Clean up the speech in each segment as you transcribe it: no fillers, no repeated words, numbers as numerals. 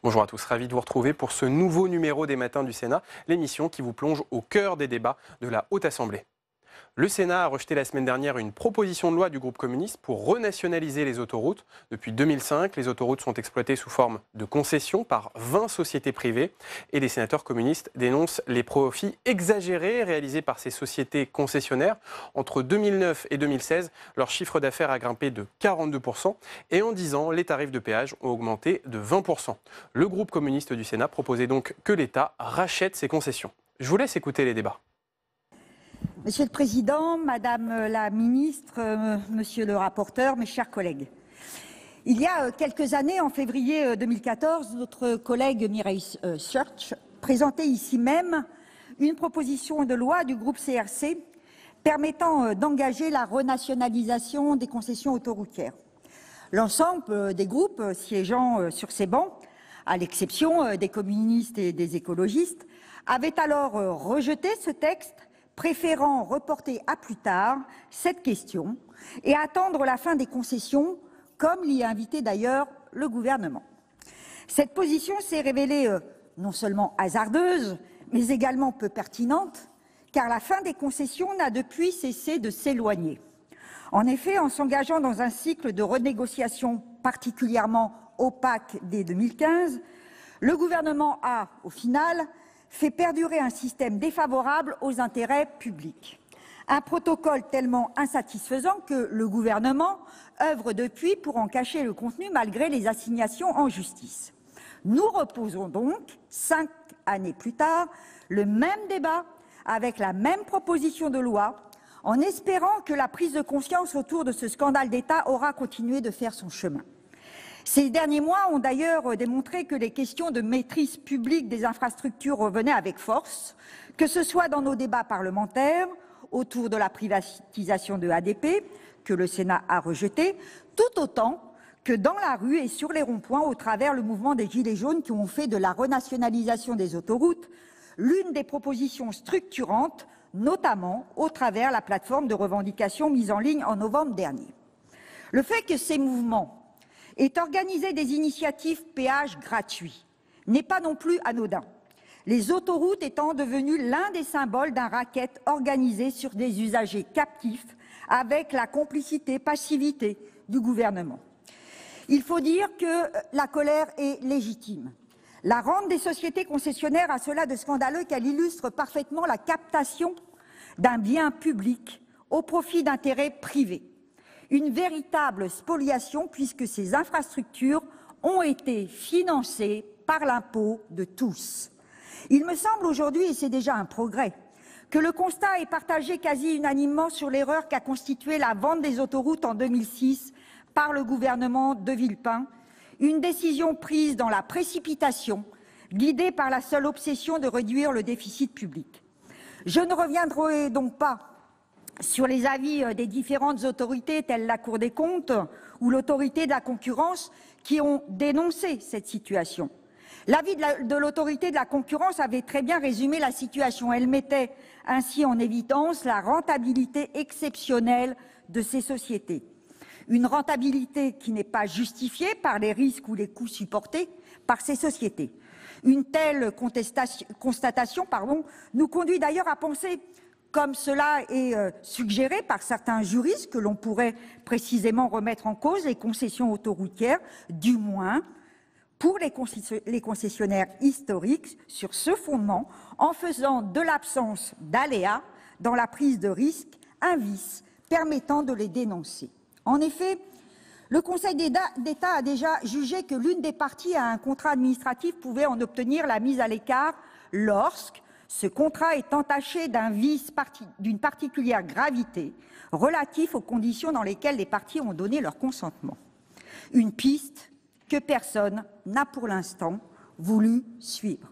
Bonjour à tous, ravi de vous retrouver pour ce nouveau numéro des Matins du Sénat, l'émission qui vous plonge au cœur des débats de la Haute Assemblée. Le Sénat a rejeté la semaine dernière une proposition de loi du groupe communiste pour renationaliser les autoroutes. Depuis 2005, les autoroutes sont exploitées sous forme de concessions par 20 sociétés privées et les sénateurs communistes dénoncent les profits exagérés réalisés par ces sociétés concessionnaires. Entre 2009 et 2016, leur chiffre d'affaires a grimpé de 42% et en 10 ans, les tarifs de péage ont augmenté de 20%. Le groupe communiste du Sénat proposait donc que l'État rachète ces concessions. Je vous laisse écouter les débats. Monsieur le Président, Madame la Ministre, Monsieur le rapporteur, mes chers collègues. Il y a quelques années, en février 2014, notre collègue Mireille Schurch présentait ici même une proposition de loi du groupe CRC permettant d'engager la renationalisation des concessions autoroutières. L'ensemble des groupes siégeant sur ces bancs, à l'exception des communistes et des écologistes, avaient alors rejeté ce texte, préférant reporter à plus tard cette question et attendre la fin des concessions, comme l'y a invité d'ailleurs le gouvernement. Cette position s'est révélée non seulement hasardeuse, mais également peu pertinente, car la fin des concessions n'a depuis cessé de s'éloigner. En effet, en s'engageant dans un cycle de renégociation particulièrement opaque dès 2015, le gouvernement a, au final, fait perdurer un système défavorable aux intérêts publics. Un protocole tellement insatisfaisant que le gouvernement œuvre depuis pour en cacher le contenu malgré les assignations en justice. Nous reposons donc, 5 années plus tard, le même débat avec la même proposition de loi, en espérant que la prise de conscience autour de ce scandale d'État aura continué de faire son chemin. Ces derniers mois ont d'ailleurs démontré que les questions de maîtrise publique des infrastructures revenaient avec force, que ce soit dans nos débats parlementaires, autour de la privatisation de ADP, que le Sénat a rejeté, tout autant que dans la rue et sur les ronds-points au travers le mouvement des Gilets jaunes qui ont fait de la renationalisation des autoroutes l'une des propositions structurantes, notamment au travers la plateforme de revendication mise en ligne en novembre dernier. Le fait que ces mouvements aient organisé des initiatives péages gratuits n'est pas non plus anodin, les autoroutes étant devenues l'un des symboles d'un racket organisé sur des usagers captifs avec la complicité, passivité du gouvernement. Il faut dire que la colère est légitime. La rente des sociétés concessionnaires a cela de scandaleux qu'elle illustre parfaitement la captation d'un bien public au profit d'intérêts privés. Une véritable spoliation puisque ces infrastructures ont été financées par l'impôt de tous. Il me semble aujourd'hui, et c'est déjà un progrès, que le constat est partagé quasi unanimement sur l'erreur qu'a constituée la vente des autoroutes en 2006 par le gouvernement de Villepin, une décision prise dans la précipitation, guidée par la seule obsession de réduire le déficit public. Je ne reviendrai donc pas sur les avis des différentes autorités telles la Cour des comptes ou l'autorité de la concurrence qui ont dénoncé cette situation. L'avis de l'autorité de la concurrence avait très bien résumé la situation. Elle mettait ainsi en évidence la rentabilité exceptionnelle de ces sociétés. Une rentabilité qui n'est pas justifiée par les risques ou les coûts supportés par ces sociétés. Une telle constatation nous conduit d'ailleurs à penser, comme cela est suggéré par certains juristes, que l'on pourrait précisément remettre en cause les concessions autoroutières, du moins pour les concessionnaires historiques, sur ce fondement, en faisant de l'absence d'aléas dans la prise de risque un vice permettant de les dénoncer. En effet, le Conseil d'État a déjà jugé que l'une des parties à un contrat administratif pouvait en obtenir la mise à l'écart lorsque ce contrat est entaché d'un vice d'une particulière gravité relatif aux conditions dans lesquelles les parties ont donné leur consentement. Une piste que personne n'a pour l'instant voulu suivre.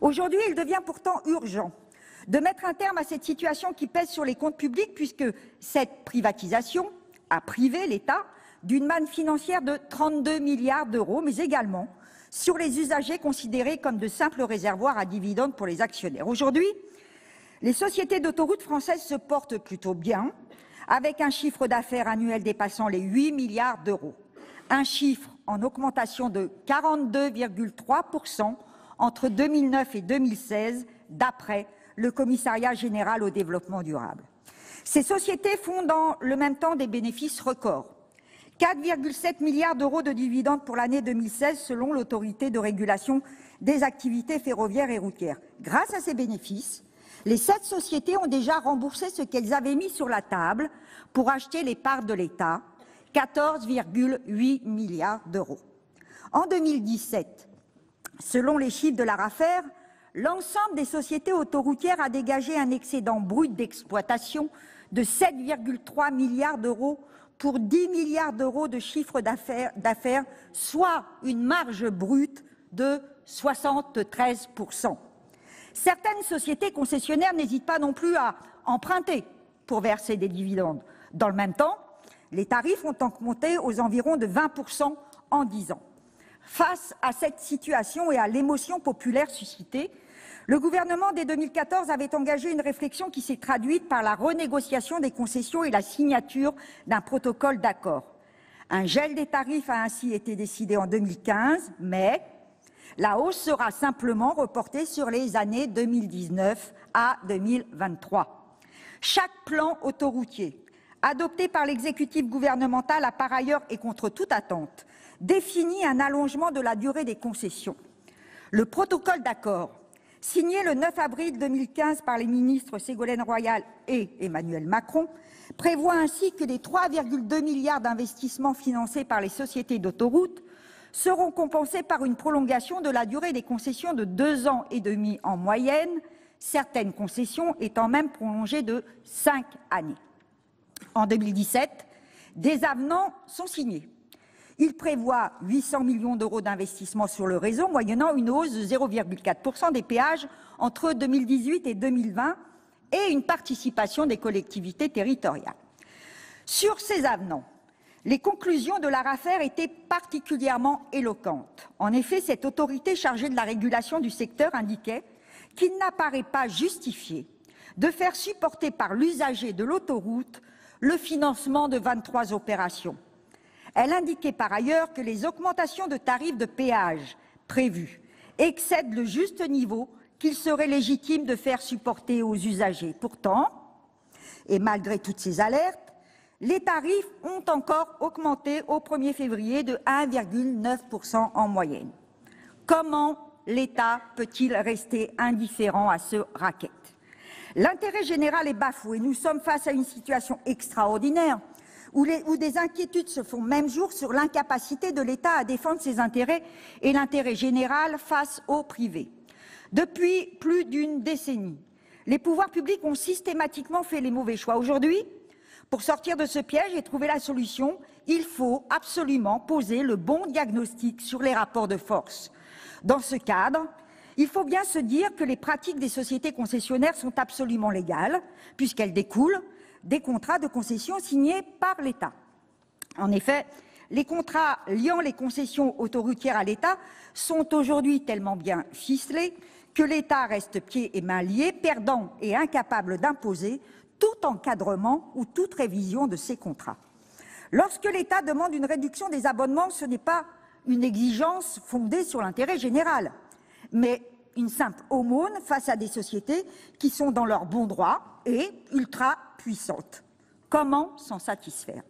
Aujourd'hui, il devient pourtant urgent de mettre un terme à cette situation qui pèse sur les comptes publics puisque cette privatisation a privé l'État d'une manne financière de 32 milliards d'euros, mais également sur les usagers considérés comme de simples réservoirs à dividendes pour les actionnaires. Aujourd'hui, les sociétés d'autoroutes françaises se portent plutôt bien, avec un chiffre d'affaires annuel dépassant les 8 milliards d'euros. un chiffre en augmentation de 42,3% entre 2009 et 2016, d'après le Commissariat général au développement durable. Ces sociétés font dans le même temps des bénéfices records. 4,7 milliards d'euros de dividendes pour l'année 2016 selon l'autorité de régulation des activités ferroviaires et routières. Grâce à ces bénéfices, les 7 sociétés ont déjà remboursé ce qu'elles avaient mis sur la table pour acheter les parts de l'État, 14,8 milliards d'euros. En 2017, selon les chiffres de l'ARAFER, l'ensemble des sociétés autoroutières a dégagé un excédent brut d'exploitation de 7,3 milliards d'euros pour 10 milliards d'euros de chiffre d'affaires, soit une marge brute de 73%. Certaines sociétés concessionnaires n'hésitent pas non plus à emprunter pour verser des dividendes. Dans le même temps, les tarifs ont augmenté aux environs de 20% en 10 ans. Face à cette situation et à l'émotion populaire suscitée, le gouvernement, dès 2014, avait engagé une réflexion qui s'est traduite par la renégociation des concessions et la signature d'un protocole d'accord. Un gel des tarifs a ainsi été décidé en 2015, mais la hausse sera simplement reportée sur les années 2019 à 2023. Chaque plan autoroutier adopté par l'exécutif gouvernemental a par ailleurs, et contre toute attente, défini un allongement de la durée des concessions. Le protocole d'accord, signé le 9 avril 2015 par les ministres Ségolène Royal et Emmanuel Macron, prévoit ainsi que les 3,2 milliards d'investissements financés par les sociétés d'autoroutes seront compensés par une prolongation de la durée des concessions de 2 ans et demi en moyenne, certaines concessions étant même prolongées de 5 années. En 2017, des avenants sont signés. Il prévoit 800 millions d'euros d'investissement sur le réseau, moyennant une hausse de 0,4% des péages entre 2018 et 2020 et une participation des collectivités territoriales. Sur ces avenants, les conclusions de l'ARAFER étaient particulièrement éloquentes. En effet, cette autorité chargée de la régulation du secteur indiquait qu'il n'apparaît pas justifié de faire supporter par l'usager de l'autoroute le financement de 23 opérations. Elle indiquait par ailleurs que les augmentations de tarifs de péage prévues excèdent le juste niveau qu'il serait légitime de faire supporter aux usagers. Pourtant, et malgré toutes ces alertes, les tarifs ont encore augmenté au 1er février de 1,9% en moyenne. Comment l'État peut-il rester indifférent à ce racket ? L'intérêt général est bafoué. Nous sommes face à une situation extraordinaire où des inquiétudes se font même jour sur l'incapacité de l'État à défendre ses intérêts et l'intérêt général face au privé. Depuis plus d'une décennie, les pouvoirs publics ont systématiquement fait les mauvais choix. Aujourd'hui, pour sortir de ce piège et trouver la solution, il faut absolument poser le bon diagnostic sur les rapports de force. Dans ce cadre, il faut bien se dire que les pratiques des sociétés concessionnaires sont absolument légales, puisqu'elles découlent des contrats de concession signés par l'État. En effet, les contrats liant les concessions autoroutières à l'État sont aujourd'hui tellement bien ficelés que l'État reste pieds et mains liés, perdant et incapable d'imposer tout encadrement ou toute révision de ces contrats. Lorsque l'État demande une réduction des abonnements, ce n'est pas une exigence fondée sur l'intérêt général, mais une simple aumône face à des sociétés qui sont dans leur bon droit et ultra puissantes. Comment s'en satisfaire ?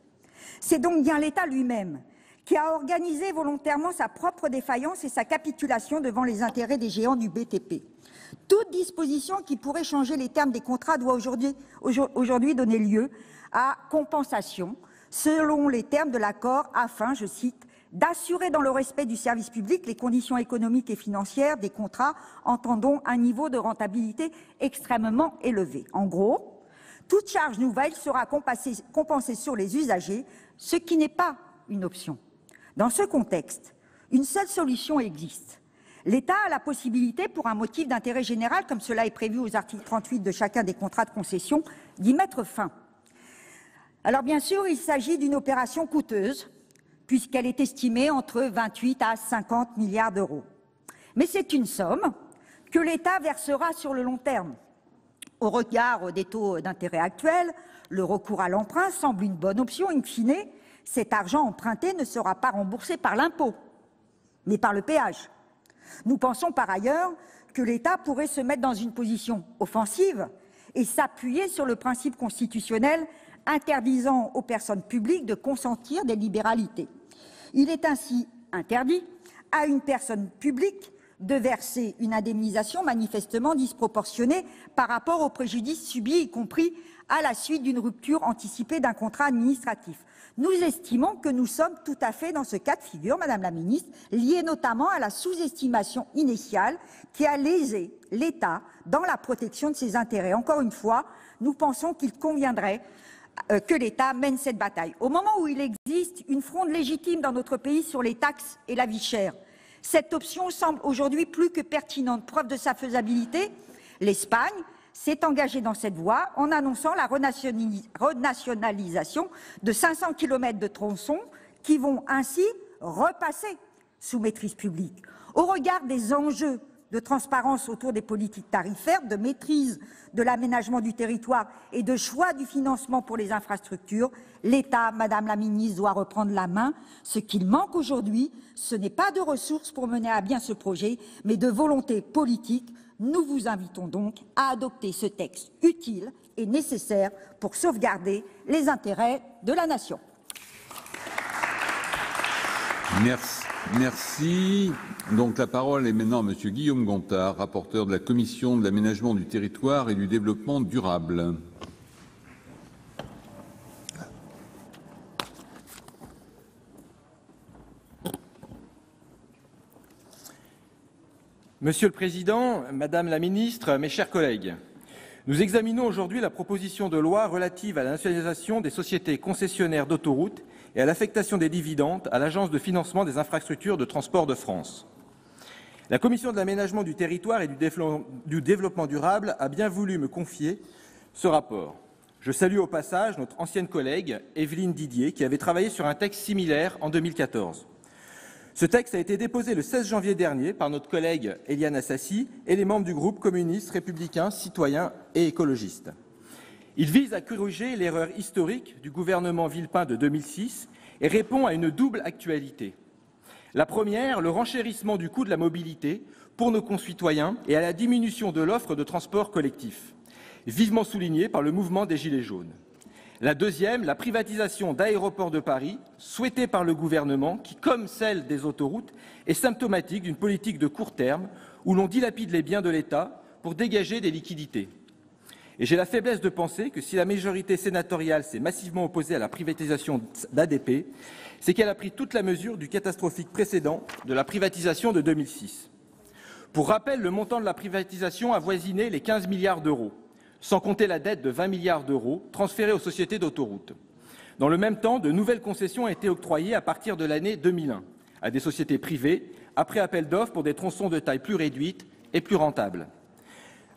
C'est donc bien l'État lui-même qui a organisé volontairement sa propre défaillance et sa capitulation devant les intérêts des géants du BTP. Toute disposition qui pourrait changer les termes des contrats doit aujourd'hui donner lieu à compensation selon les termes de l'accord afin, je cite, d'assurer dans le respect du service public les conditions économiques et financières des contrats entendant un niveau de rentabilité extrêmement élevé. En gros, toute charge nouvelle sera compensée sur les usagers, ce qui n'est pas une option. Dans ce contexte, une seule solution existe. L'État a la possibilité, pour un motif d'intérêt général, comme cela est prévu aux articles 38 de chacun des contrats de concession, d'y mettre fin. Alors bien sûr, il s'agit d'une opération coûteuse, puisqu'elle est estimée entre 28 à 50 milliards d'euros. Mais c'est une somme que l'État versera sur le long terme. Au regard des taux d'intérêt actuels, le recours à l'emprunt semble une bonne option in fine, cet argent emprunté ne sera pas remboursé par l'impôt, mais par le péage. Nous pensons par ailleurs que l'État pourrait se mettre dans une position offensive et s'appuyer sur le principe constitutionnel interdisant aux personnes publiques de consentir des libéralités. Il est ainsi interdit à une personne publique de verser une indemnisation manifestement disproportionnée par rapport au préjudice subi, y compris à la suite d'une rupture anticipée d'un contrat administratif. Nous estimons que nous sommes tout à fait dans ce cas de figure, Madame la Ministre, lié notamment à la sous-estimation initiale qui a lésé l'État dans la protection de ses intérêts. Encore une fois, nous pensons qu'il conviendrait que l'État mène cette bataille. Au moment où il existe une fronde légitime dans notre pays sur les taxes et la vie chère, cette option semble aujourd'hui plus que pertinente. Preuve de sa faisabilité, l'Espagne s'est engagée dans cette voie en annonçant la renationalisation de 500 km de tronçons qui vont ainsi repasser sous maîtrise publique. Au regard des enjeux de transparence autour des politiques tarifaires, de maîtrise de l'aménagement du territoire et de choix du financement pour les infrastructures, l'État, Madame la Ministre, doit reprendre la main. Ce qu'il manque aujourd'hui, ce n'est pas de ressources pour mener à bien ce projet, mais de volonté politique. Nous vous invitons donc à adopter ce texte utile et nécessaire pour sauvegarder les intérêts de la nation. Merci. Donc la parole est maintenant à Monsieur Guillaume Gontard, rapporteur de la Commission de l'aménagement du territoire et du développement durable. Monsieur le Président, Madame la Ministre, mes chers collègues, nous examinons aujourd'hui la proposition de loi relative à la nationalisation des sociétés concessionnaires d'autoroutes et à l'affectation des dividendes à l'Agence de financement des infrastructures de transport de France. La Commission de l'aménagement du territoire et du développement durable a bien voulu me confier ce rapport. Je salue au passage notre ancienne collègue, Évelyne Didier, qui avait travaillé sur un texte similaire en 2014. Ce texte a été déposé le 16 janvier dernier par notre collègue Éliane Assassi et les membres du groupe communiste, républicain, citoyen et écologiste. Il vise à corriger l'erreur historique du gouvernement Villepin de 2006 et répond à une double actualité. La première, le renchérissement du coût de la mobilité pour nos concitoyens et à la diminution de l'offre de transport collectif, vivement soulignée par le mouvement des Gilets jaunes. La deuxième, la privatisation d'Aéroports de Paris, souhaitée par le gouvernement, qui, comme celle des autoroutes, est symptomatique d'une politique de court terme où l'on dilapide les biens de l'État pour dégager des liquidités. Et j'ai la faiblesse de penser que si la majorité sénatoriale s'est massivement opposée à la privatisation d'ADP, c'est qu'elle a pris toute la mesure du catastrophique précédent de la privatisation de 2006. Pour rappel, le montant de la privatisation avoisinait les 15 milliards d'euros, sans compter la dette de 20 milliards d'euros transférée aux sociétés d'autoroutes. Dans le même temps, de nouvelles concessions ont été octroyées à partir de l'année 2001 à des sociétés privées, après appel d'offres pour des tronçons de taille plus réduite et plus rentables.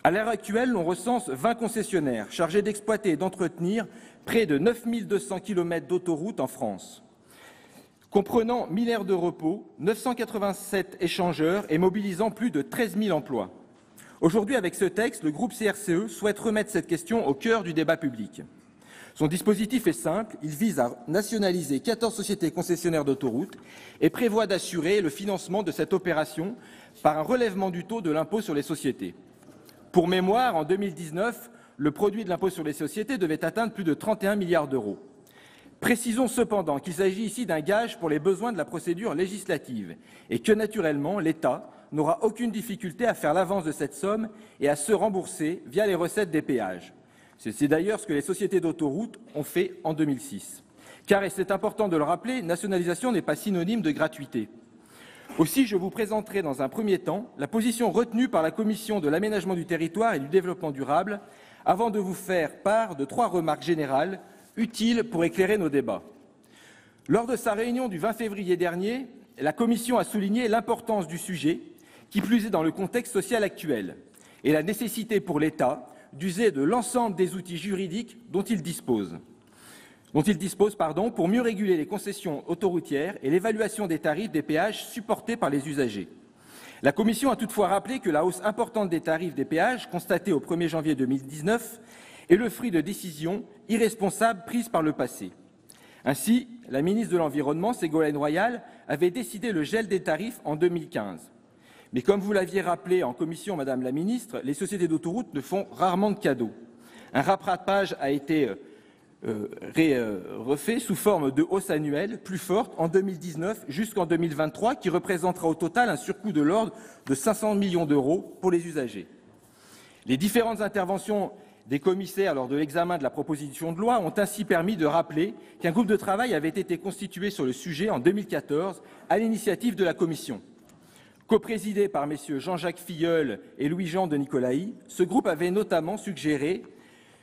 À l'heure actuelle, on recense 20 concessionnaires chargés d'exploiter et d'entretenir près de 9 200 km d'autoroutes en France, comprenant 1000 aires de repos, 987 échangeurs et mobilisant plus de 13 000 emplois. Aujourd'hui, avec ce texte, le groupe CRCE souhaite remettre cette question au cœur du débat public. Son dispositif est simple, il vise à nationaliser 14 sociétés concessionnaires d'autoroutes et prévoit d'assurer le financement de cette opération par un relèvement du taux de l'impôt sur les sociétés. Pour mémoire, en 2019, le produit de l'impôt sur les sociétés devait atteindre plus de 31 milliards d'euros. Précisons cependant qu'il s'agit ici d'un gage pour les besoins de la procédure législative et que, naturellement, l'État n'aura aucune difficulté à faire l'avance de cette somme et à se rembourser via les recettes des péages. C'est d'ailleurs ce que les sociétés d'autoroutes ont fait en 2006. Car, et c'est important de le rappeler, nationalisation n'est pas synonyme de gratuité. Aussi, je vous présenterai dans un premier temps la position retenue par la Commission de l'aménagement du territoire et du développement durable, avant de vous faire part de 3 remarques générales utiles pour éclairer nos débats. Lors de sa réunion du 20 février dernier, la Commission a souligné l'importance du sujet, qui plus est dans le contexte social actuel, et la nécessité pour l'État d'user de l'ensemble des outils juridiques dont il dispose pour mieux réguler les concessions autoroutières et l'évaluation des tarifs des péages supportés par les usagers. La Commission a toutefois rappelé que la hausse importante des tarifs des péages, constatée au 1er janvier 2019, est le fruit de décisions irresponsables prises par le passé. Ainsi, la ministre de l'Environnement, Ségolène Royal, avait décidé le gel des tarifs en 2015. Mais comme vous l'aviez rappelé en commission, Madame la ministre, les sociétés d'autoroutes ne font rarement de cadeaux. Un rattrapage a été refait sous forme de hausse annuelle plus forte en 2019 jusqu'en 2023, qui représentera au total un surcoût de l'ordre de 500 millions d'euros pour les usagers. Les différentes interventions des commissaires lors de l'examen de la proposition de loi ont ainsi permis de rappeler qu'un groupe de travail avait été constitué sur le sujet en 2014 à l'initiative de la Commission. Coprésidé par messieurs Jean-Jacques Filleul et Louis-Jean de Nicolaï, ce groupe avait notamment suggéré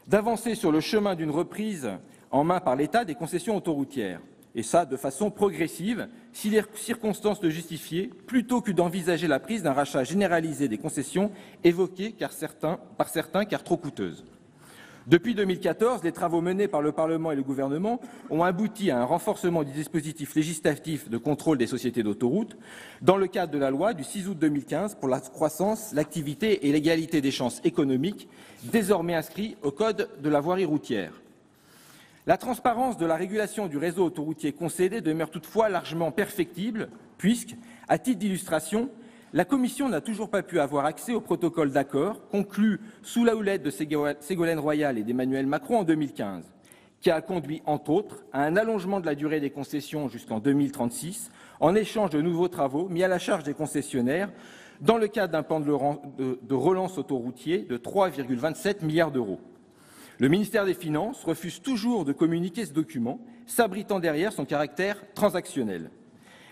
d'avancer sur le chemin d'une reprise en main par l'État des concessions autoroutières, et ça de façon progressive, si les circonstances le justifiaient, plutôt que d'envisager la prise d'un rachat généralisé des concessions évoquées par certains car trop coûteuses. Depuis 2014, les travaux menés par le Parlement et le Gouvernement ont abouti à un renforcement du dispositif législatif de contrôle des sociétés d'autoroutes dans le cadre de la loi du 6 août 2015 pour la croissance, l'activité et l'égalité des chances économiques, désormais inscrit au Code de la voirie routière. La transparence de la régulation du réseau autoroutier concédé demeure toutefois largement perfectible, puisque, à titre d'illustration, la Commission n'a toujours pas pu avoir accès au protocole d'accord conclu sous la houlette de Ségolène Royal et d'Emmanuel Macron en 2015, qui a conduit, entre autres, à un allongement de la durée des concessions jusqu'en 2036, en échange de nouveaux travaux mis à la charge des concessionnaires dans le cadre d'un plan de relance autoroutier de 3,27 milliards d'euros. Le ministère des Finances refuse toujours de communiquer ce document, s'abritant derrière son caractère transactionnel.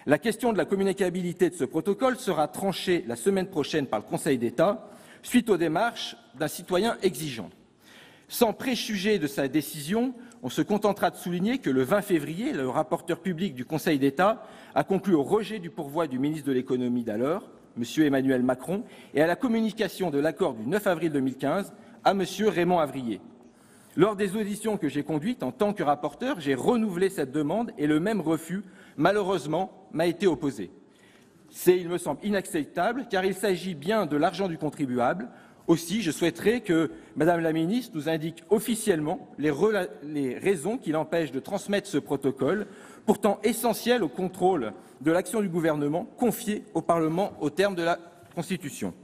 La question de la communicabilité de ce protocole sera tranchée la semaine prochaine par le Conseil d'État, suite aux démarches d'un citoyen exigeant. Sans préjuger de sa décision, on se contentera de souligner que le 20 février, le rapporteur public du Conseil d'État a conclu au rejet du pourvoi du ministre de l'économie d'alors, M. Emmanuel Macron, et à la communication de l'accord du 9 avril 2015 à M. Raymond Havrier. Lors des auditions que j'ai conduites en tant que rapporteur, j'ai renouvelé cette demande et le même refus, malheureusement, m'a été opposé. C'est, il me semble, inacceptable car il s'agit bien de l'argent du contribuable. Aussi, je souhaiterais que Madame la Ministre nous indique officiellement les raisons qui l'empêchent de transmettre ce protocole, pourtant essentiel au contrôle de l'action du gouvernement confiée au Parlement au terme de la Constitution.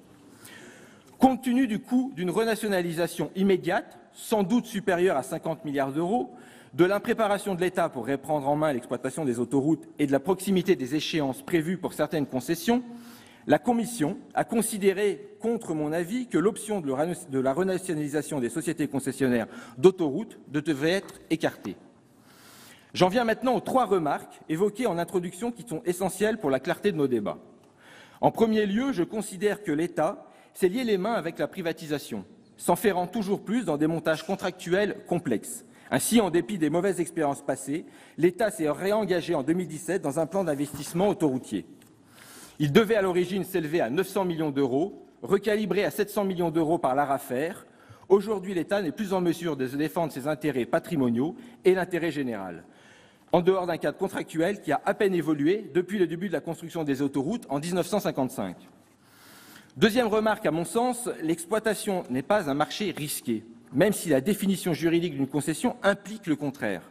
Compte tenu du coût d'une renationalisation immédiate, sans doute supérieure à 50 milliards d'euros, de l'impréparation de l'État pour reprendre en main l'exploitation des autoroutes et de la proximité des échéances prévues pour certaines concessions, la Commission a considéré, contre mon avis, que l'option de la renationalisation des sociétés concessionnaires d'autoroutes devait être écartée. J'en viens maintenant aux 3 remarques évoquées en introduction qui sont essentielles pour la clarté de nos débats. En premier lieu, je considère que l'État s'est lié les mains avec la privatisation, s'enferrant toujours plus dans des montages contractuels complexes. Ainsi, en dépit des mauvaises expériences passées, l'État s'est réengagé en 2017 dans un plan d'investissement autoroutier. Il devait à l'origine s'élever à 900 millions d'euros, recalibré à 700 millions d'euros par l'ARAFER. Aujourd'hui, l'État n'est plus en mesure de défendre ses intérêts patrimoniaux et l'intérêt général, en dehors d'un cadre contractuel qui a à peine évolué depuis le début de la construction des autoroutes en 1955. Deuxième remarque, à mon sens, l'exploitation n'est pas un marché risqué, même si la définition juridique d'une concession implique le contraire.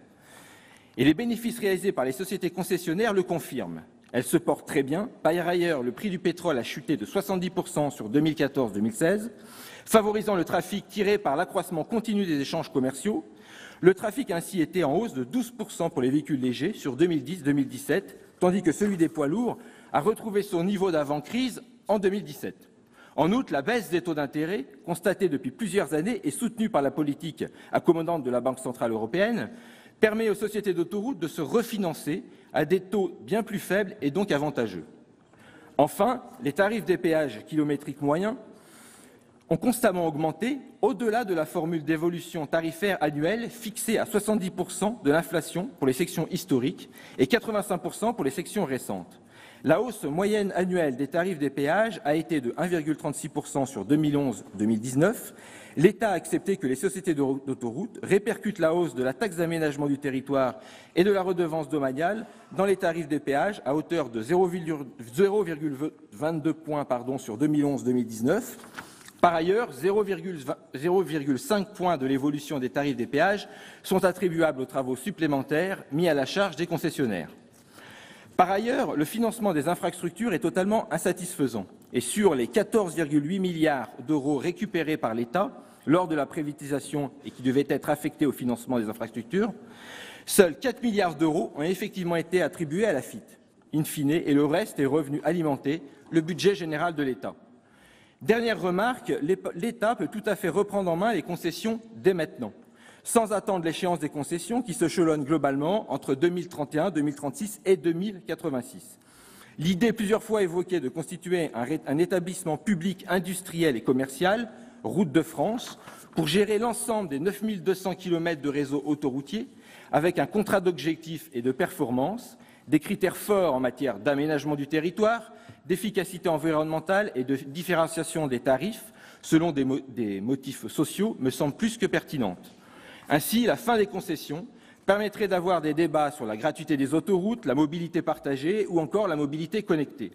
Et les bénéfices réalisés par les sociétés concessionnaires le confirment. Elles se portent très bien. Par ailleurs, le prix du pétrole a chuté de 70% sur 2014-2016, favorisant le trafic tiré par l'accroissement continu des échanges commerciaux. Le trafic a ainsi été en hausse de 12% pour les véhicules légers sur 2010-2017, tandis que celui des poids lourds a retrouvé son niveau d'avant-crise en 2017. En outre, la baisse des taux d'intérêt, constatée depuis plusieurs années et soutenue par la politique accommodante de la Banque centrale européenne, permet aux sociétés d'autoroutes de se refinancer à des taux bien plus faibles et donc avantageux. Enfin, les tarifs des péages kilométriques moyens ont constamment augmenté au-delà de la formule d'évolution tarifaire annuelle fixée à 70% de l'inflation pour les sections historiques et 85% pour les sections récentes. La hausse moyenne annuelle des tarifs des péages a été de 1,36% sur 2011-2019. L'État a accepté que les sociétés d'autoroutes répercutent la hausse de la taxe d'aménagement du territoire et de la redevance domaniale dans les tarifs des péages à hauteur de 0,22 points sur 2011-2019. Par ailleurs, 0,5 points de l'évolution des tarifs des péages sont attribuables aux travaux supplémentaires mis à la charge des concessionnaires. Par ailleurs, le financement des infrastructures est totalement insatisfaisant. Et sur les 14,8 milliards d'euros récupérés par l'État lors de la privatisation et qui devaient être affectés au financement des infrastructures, seuls 4 milliards d'euros ont effectivement été attribués à l'AFITF, in fine, et le reste est revenu alimenter le budget général de l'État. Dernière remarque, l'État peut tout à fait reprendre en main les concessions dès maintenant, sans attendre l'échéance des concessions qui se échelonnent globalement entre 2031, 2036 et 2086. L'idée plusieurs fois évoquée de constituer un établissement public industriel et commercial, Routes de France, pour gérer l'ensemble des 9200 km de réseau autoroutier, avec un contrat d'objectifs et de performance, des critères forts en matière d'aménagement du territoire, d'efficacité environnementale et de différenciation des tarifs selon des motifs sociaux me semble plus que pertinente. Ainsi, la fin des concessions permettrait d'avoir des débats sur la gratuité des autoroutes, la mobilité partagée ou encore la mobilité connectée.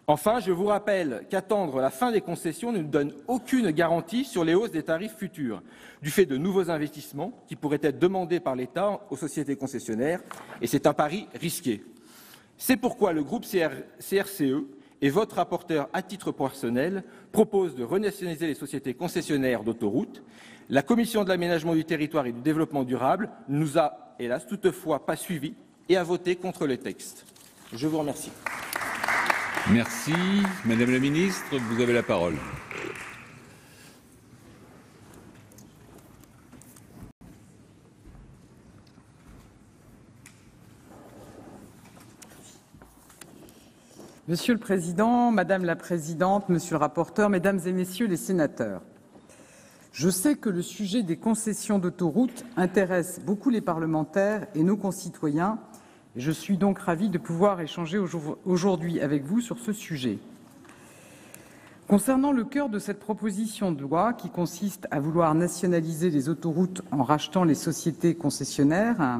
Enfin, je vous rappelle qu'attendre la fin des concessions ne nous donne aucune garantie sur les hausses des tarifs futurs, du fait de nouveaux investissements qui pourraient être demandés par l'État aux sociétés concessionnaires, et c'est un pari risqué. C'est pourquoi le groupe CRCE et votre rapporteur à titre personnel propose de renationaliser les sociétés concessionnaires d'autoroutes. La Commission de l'aménagement du territoire et du développement durable ne nous a, hélas, toutefois pas suivis et a voté contre le texte. Je vous remercie. Merci. Madame la ministre, vous avez la parole. Monsieur le Président, Madame la Présidente, Monsieur le rapporteur, Mesdames et Messieurs les sénateurs, je sais que le sujet des concessions d'autoroutes intéresse beaucoup les parlementaires et nos concitoyens, et je suis donc ravie de pouvoir échanger aujourd'hui avec vous sur ce sujet. Concernant le cœur de cette proposition de loi, qui consiste à vouloir nationaliser les autoroutes en rachetant les sociétés concessionnaires,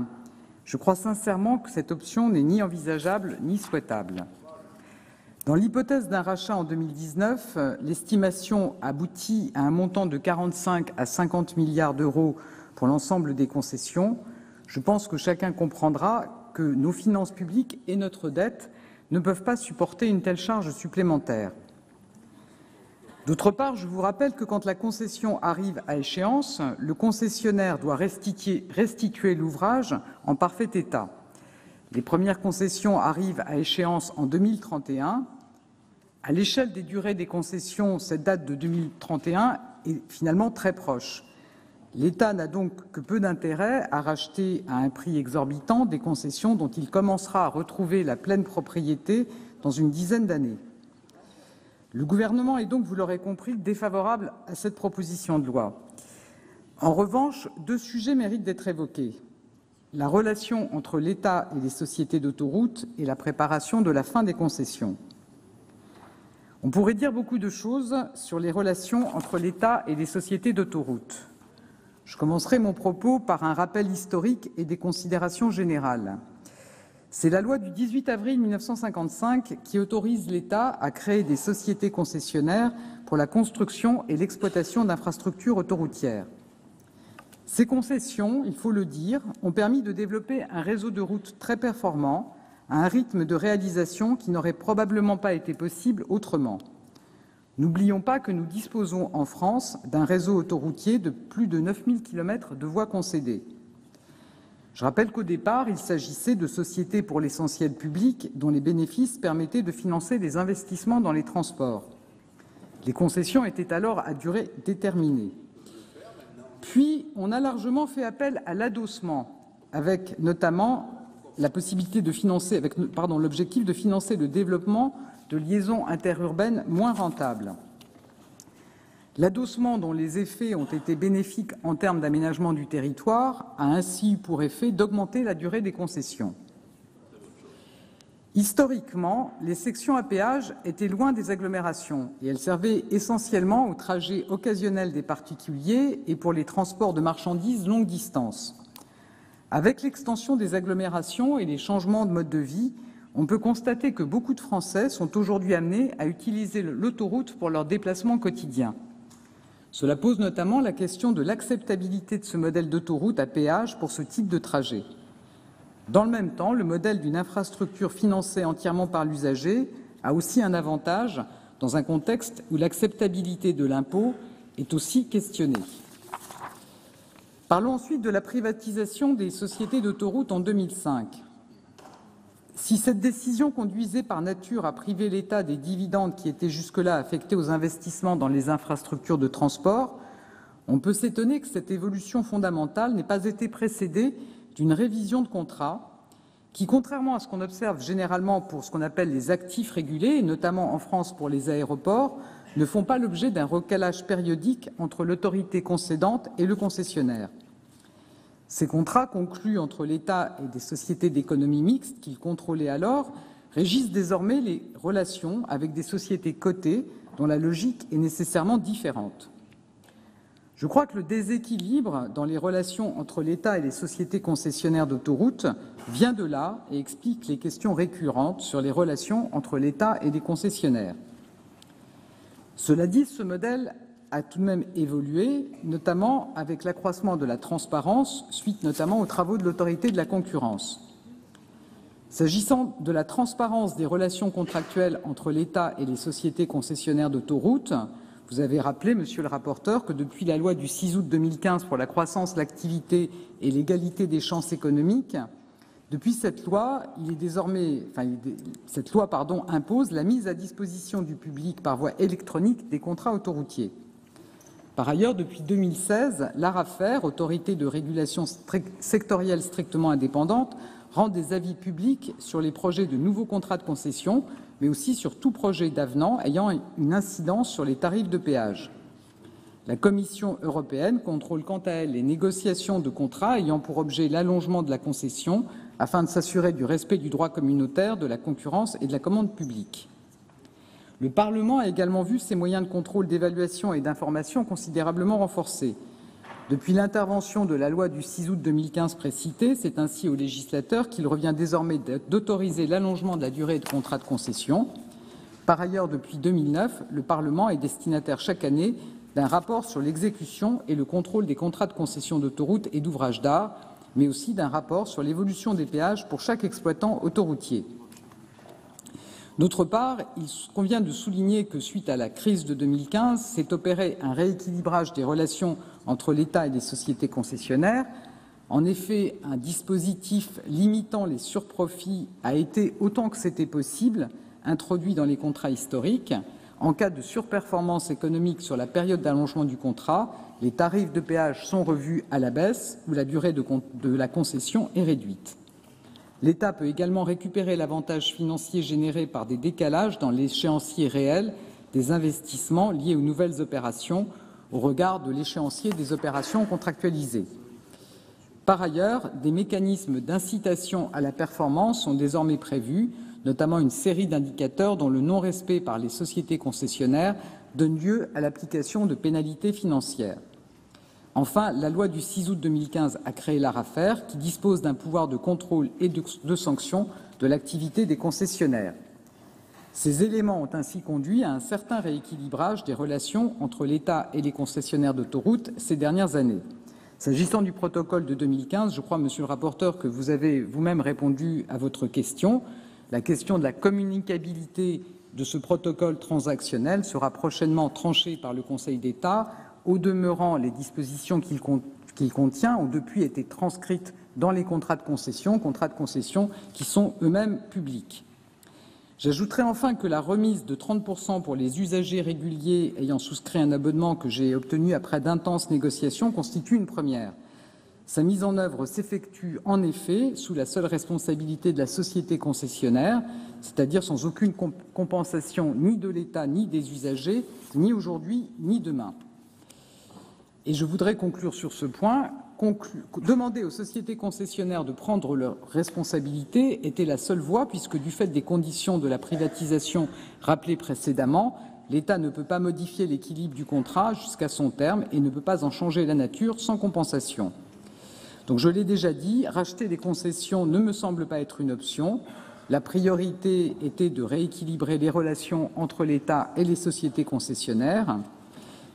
je crois sincèrement que cette option n'est ni envisageable ni souhaitable. Dans l'hypothèse d'un rachat en 2019, l'estimation aboutit à un montant de 45 à 50 milliards d'euros pour l'ensemble des concessions. Je pense que chacun comprendra que nos finances publiques et notre dette ne peuvent pas supporter une telle charge supplémentaire. D'autre part, je vous rappelle que quand la concession arrive à échéance, le concessionnaire doit restituer l'ouvrage en parfait état. Les premières concessions arrivent à échéance en 2031. À l'échelle des durées des concessions, cette date de 2031 est finalement très proche. L'État n'a donc que peu d'intérêt à racheter à un prix exorbitant des concessions dont il commencera à retrouver la pleine propriété dans une dizaine d'années. Le Gouvernement est donc, vous l'aurez compris, défavorable à cette proposition de loi. En revanche, deux sujets méritent d'être évoqués: la relation entre l'État et les sociétés d'autoroutes et la préparation de la fin des concessions. On pourrait dire beaucoup de choses sur les relations entre l'État et les sociétés d'autoroutes. Je commencerai mon propos par un rappel historique et des considérations générales. C'est la loi du 18 avril 1955 qui autorise l'État à créer des sociétés concessionnaires pour la construction et l'exploitation d'infrastructures autoroutières. Ces concessions, il faut le dire, ont permis de développer un réseau de routes très performant, à un rythme de réalisation qui n'aurait probablement pas été possible autrement. N'oublions pas que nous disposons en France d'un réseau autoroutier de plus de 9000 km de voies concédées. Je rappelle qu'au départ, il s'agissait de sociétés pour l'essentiel publiques dont les bénéfices permettaient de financer des investissements dans les transports. Les concessions étaient alors à durée déterminée. Puis, on a largement fait appel à l'adossement, avec notamment la possibilité de financer, l'objectif de financer le développement de liaisons interurbaines moins rentables. L'adossement, dont les effets ont été bénéfiques en termes d'aménagement du territoire, a ainsi eu pour effet d'augmenter la durée des concessions. Historiquement, les sections à péage étaient loin des agglomérations et elles servaient essentiellement aux trajets occasionnels des particuliers et pour les transports de marchandises longue distance. Avec l'extension des agglomérations et les changements de mode de vie, on peut constater que beaucoup de Français sont aujourd'hui amenés à utiliser l'autoroute pour leurs déplacements quotidiens. Cela pose notamment la question de l'acceptabilité de ce modèle d'autoroute à péage pour ce type de trajet. Dans le même temps, le modèle d'une infrastructure financée entièrement par l'usager a aussi un avantage dans un contexte où l'acceptabilité de l'impôt est aussi questionnée. Parlons ensuite de la privatisation des sociétés d'autoroutes en 2005. Si cette décision conduisait par nature à priver l'État des dividendes qui étaient jusque-là affectés aux investissements dans les infrastructures de transport, on peut s'étonner que cette évolution fondamentale n'ait pas été précédée d'une révision de contrat qui, contrairement à ce qu'on observe généralement pour ce qu'on appelle les actifs régulés, et notamment en France pour les aéroports, ne font pas l'objet d'un recalage périodique entre l'autorité concédante et le concessionnaire. Ces contrats conclus entre l'État et des sociétés d'économie mixte qu'il contrôlait alors régissent désormais les relations avec des sociétés cotées dont la logique est nécessairement différente. Je crois que le déséquilibre dans les relations entre l'État et les sociétés concessionnaires d'autoroutes vient de là et explique les questions récurrentes sur les relations entre l'État et les concessionnaires. Cela dit, ce modèle a tout de même évolué, notamment avec l'accroissement de la transparence, suite notamment aux travaux de l'autorité de la concurrence. S'agissant de la transparence des relations contractuelles entre l'État et les sociétés concessionnaires d'autoroutes, vous avez rappelé, monsieur le rapporteur, que depuis la loi du 6 août 2015 pour la croissance, l'activité et l'égalité des chances économiques, depuis cette loi, impose la mise à disposition du public par voie électronique des contrats autoroutiers. Par ailleurs, depuis 2016, l'ARAFER, autorité de régulation sectorielle strictement indépendante, rend des avis publics sur les projets de nouveaux contrats de concession, mais aussi sur tout projet d'avenant ayant une incidence sur les tarifs de péage. La Commission européenne contrôle quant à elle les négociations de contrats ayant pour objet l'allongement de la concession afin de s'assurer du respect du droit communautaire, de la concurrence et de la commande publique. Le Parlement a également vu ses moyens de contrôle, d'évaluation et d'information considérablement renforcés. Depuis l'intervention de la loi du 6 août 2015 précitée, c'est ainsi au législateur qu'il revient désormais d'autoriser l'allongement de la durée de contrat de concession. Par ailleurs, depuis 2009, le Parlement est destinataire chaque année d'un rapport sur l'exécution et le contrôle des contrats de concession d'autoroutes et d'ouvrages d'art, mais aussi d'un rapport sur l'évolution des péages pour chaque exploitant autoroutier. D'autre part, il convient de souligner que, suite à la crise de 2015, s'est opéré un rééquilibrage des relations entre l'État et les sociétés concessionnaires. En effet, un dispositif limitant les surprofits a été, autant que c'était possible, introduit dans les contrats historiques. En cas de surperformance économique sur la période d'allongement du contrat, les tarifs de péage sont revus à la baisse ou la durée de la concession est réduite. L'État peut également récupérer l'avantage financier généré par des décalages dans l'échéancier réel des investissements liés aux nouvelles opérations au regard de l'échéancier des opérations contractualisées. Par ailleurs, des mécanismes d'incitation à la performance sont désormais prévus, notamment une série d'indicateurs dont le non-respect par les sociétés concessionnaires donne lieu à l'application de pénalités financières. Enfin, la loi du 6 août 2015 a créé l'ARAFER, qui dispose d'un pouvoir de contrôle et de sanction de l'activité des concessionnaires. Ces éléments ont ainsi conduit à un certain rééquilibrage des relations entre l'État et les concessionnaires d'autoroutes ces dernières années. S'agissant du protocole de 2015, je crois, monsieur le rapporteur, que vous avez vous-même répondu à votre question. La question de la communicabilité de ce protocole transactionnel sera prochainement tranchée par le Conseil d'État. Au demeurant, les dispositions qu'il contient ont depuis été transcrites dans les contrats de concession qui sont eux-mêmes publics. J'ajouterai enfin que la remise de 30% pour les usagers réguliers ayant souscrit un abonnement que j'ai obtenu après d'intenses négociations constitue une première. Sa mise en œuvre s'effectue en effet sous la seule responsabilité de la société concessionnaire, c'est-à-dire sans aucune compensation ni de l'État ni des usagers, ni aujourd'hui ni demain. Et je voudrais conclure sur ce point. Demander aux sociétés concessionnaires de prendre leurs responsabilités était la seule voie, puisque du fait des conditions de la privatisation rappelées précédemment, l'État ne peut pas modifier l'équilibre du contrat jusqu'à son terme et ne peut pas en changer la nature sans compensation. Donc je l'ai déjà dit, racheter les concessions ne me semble pas être une option. La priorité était de rééquilibrer les relations entre l'État et les sociétés concessionnaires.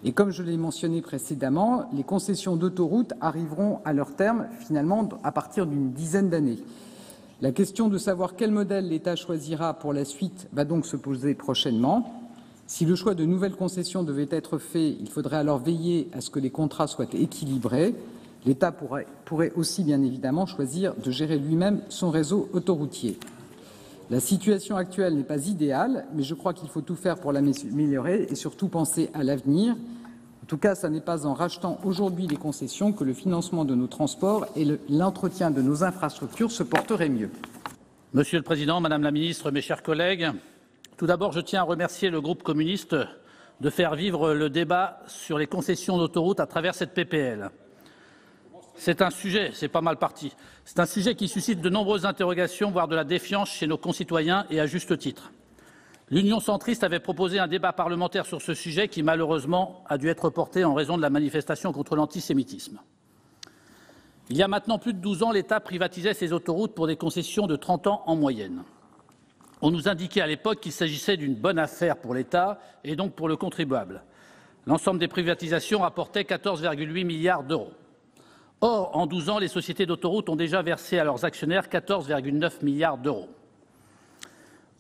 Et comme je l'ai mentionné précédemment, les concessions d'autoroutes arriveront à leur terme, finalement, à partir d'une dizaine d'années. La question de savoir quel modèle l'État choisira pour la suite va donc se poser prochainement. Si le choix de nouvelles concessions devait être fait, il faudrait alors veiller à ce que les contrats soient équilibrés. L'État pourrait aussi, bien évidemment, choisir de gérer lui-même son réseau autoroutier. La situation actuelle n'est pas idéale, mais je crois qu'il faut tout faire pour l'améliorer et surtout penser à l'avenir. En tout cas, ce n'est pas en rachetant aujourd'hui les concessions que le financement de nos transports et l'entretien de nos infrastructures se porteraient mieux. Monsieur le Président, Madame la Ministre, mes chers collègues, tout d'abord, je tiens à remercier le groupe communiste de faire vivre le débat sur les concessions d'autoroutes à travers cette PPL. C'est un sujet, c'est pas mal parti, c'est un sujet qui suscite de nombreuses interrogations, voire de la défiance chez nos concitoyens, et à juste titre. L'Union centriste avait proposé un débat parlementaire sur ce sujet qui, malheureusement, a dû être reporté en raison de la manifestation contre l'antisémitisme. Il y a maintenant plus de 12 ans, l'État privatisait ses autoroutes pour des concessions de 30 ans en moyenne. On nous indiquait à l'époque qu'il s'agissait d'une bonne affaire pour l'État et donc pour le contribuable. L'ensemble des privatisations rapportait 14,8 milliards d'euros. Or, en 12 ans, les sociétés d'autoroutes ont déjà versé à leurs actionnaires 14,9 milliards d'euros.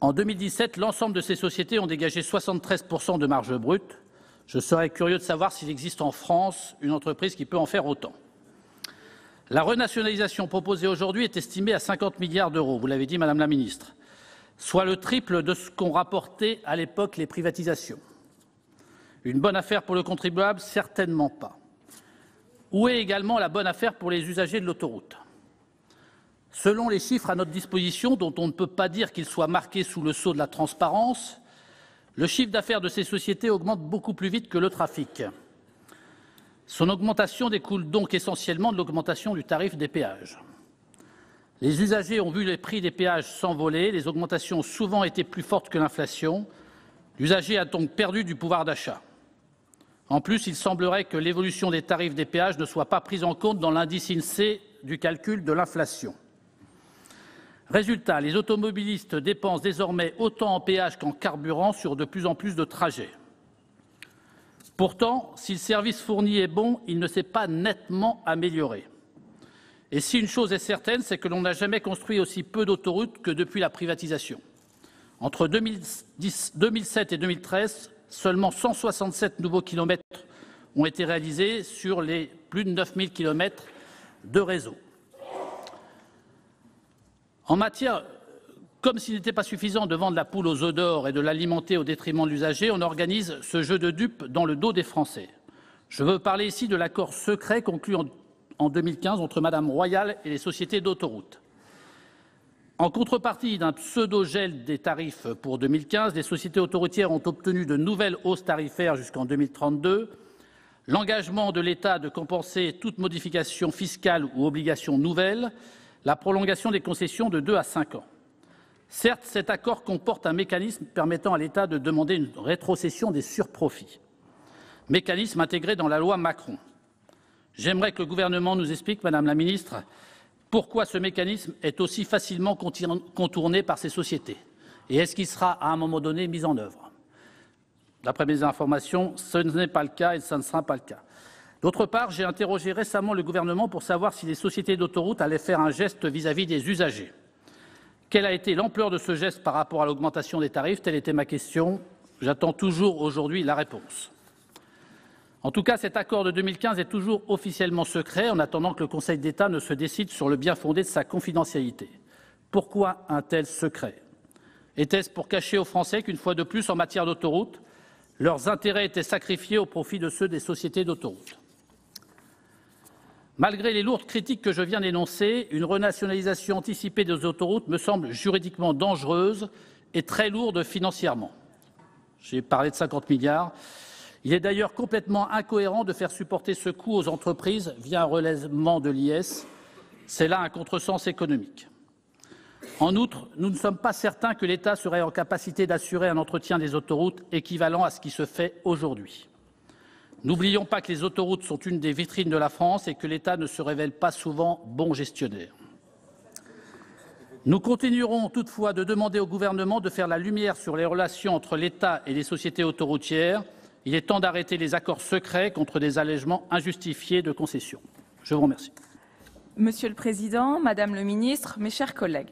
En 2017, l'ensemble de ces sociétés ont dégagé 73% de marge brute. Je serais curieux de savoir s'il existe en France une entreprise qui peut en faire autant. La renationalisation proposée aujourd'hui est estimée à 50 milliards d'euros, vous l'avez dit, Madame la Ministre, soit le triple de ce qu'ont rapporté à l'époque les privatisations. Une bonne affaire pour le contribuable? Certainement pas. Où est également la bonne affaire pour les usagers de l'autoroute? Selon les chiffres à notre disposition, dont on ne peut pas dire qu'ils soient marqués sous le sceau de la transparence, le chiffre d'affaires de ces sociétés augmente beaucoup plus vite que le trafic. Son augmentation découle donc essentiellement de l'augmentation du tarif des péages. Les usagers ont vu les prix des péages s'envoler, les augmentations ont souvent été plus fortes que l'inflation. L'usager a donc perdu du pouvoir d'achat. En plus, il semblerait que l'évolution des tarifs des péages ne soit pas prise en compte dans l'indice INSEE du calcul de l'inflation. Résultat, les automobilistes dépensent désormais autant en péage qu'en carburant sur de plus en plus de trajets. Pourtant, si le service fourni est bon, il ne s'est pas nettement amélioré. Et si une chose est certaine, c'est que l'on n'a jamais construit aussi peu d'autoroutes que depuis la privatisation. Entre 2007 et 2013, seulement 167 nouveaux kilomètres ont été réalisés sur les plus de 9000 kilomètres de réseau. En matière, comme s'il n'était pas suffisant de vendre la poule aux œufs d'or et de l'alimenter au détriment de l'usager, on organise ce jeu de dupes dans le dos des Français. Je veux parler ici de l'accord secret conclu en 2015 entre Madame Royal et les sociétés d'autoroutes. En contrepartie d'un pseudo-gel des tarifs pour 2015, les sociétés autoroutières ont obtenu de nouvelles hausses tarifaires jusqu'en 2032, l'engagement de l'État de compenser toute modification fiscale ou obligation nouvelle, la prolongation des concessions de 2 à 5 ans. Certes, cet accord comporte un mécanisme permettant à l'État de demander une rétrocession des surprofits, mécanisme intégré dans la loi Macron. J'aimerais que le gouvernement nous explique, Madame la Ministre, pourquoi ce mécanisme est aussi facilement contourné par ces sociétés et est-ce qu'il sera à un moment donné mis en œuvre? D'après mes informations, ce n'est pas le cas et ça ne sera pas le cas. D'autre part, j'ai interrogé récemment le gouvernement pour savoir si les sociétés d'autoroutes allaient faire un geste vis-à-vis des usagers. Quelle a été l'ampleur de ce geste par rapport à l'augmentation des tarifs? Telle était ma question. J'attends toujours aujourd'hui la réponse. En tout cas, cet accord de 2015 est toujours officiellement secret en attendant que le Conseil d'État ne se décide sur le bien-fondé de sa confidentialité. Pourquoi un tel secret? Était-ce pour cacher aux Français qu'une fois de plus, en matière d'autoroute, leurs intérêts étaient sacrifiés au profit de ceux des sociétés d'autoroutes? Malgré les lourdes critiques que je viens d'énoncer, une renationalisation anticipée des autoroutes me semble juridiquement dangereuse et très lourde financièrement. J'ai parlé de 50 milliards. Il est d'ailleurs complètement incohérent de faire supporter ce coût aux entreprises via un relèvement de l'IS. C'est là un contresens économique. En outre, nous ne sommes pas certains que l'État serait en capacité d'assurer un entretien des autoroutes équivalent à ce qui se fait aujourd'hui. N'oublions pas que les autoroutes sont une des vitrines de la France et que l'État ne se révèle pas souvent bon gestionnaire. Nous continuerons toutefois de demander au gouvernement de faire la lumière sur les relations entre l'État et les sociétés autoroutières Il est temps d'arrêter les accords secrets contre des allègements injustifiés de concessions. Je vous remercie. Monsieur le Président, Madame le Ministre, mes chers collègues,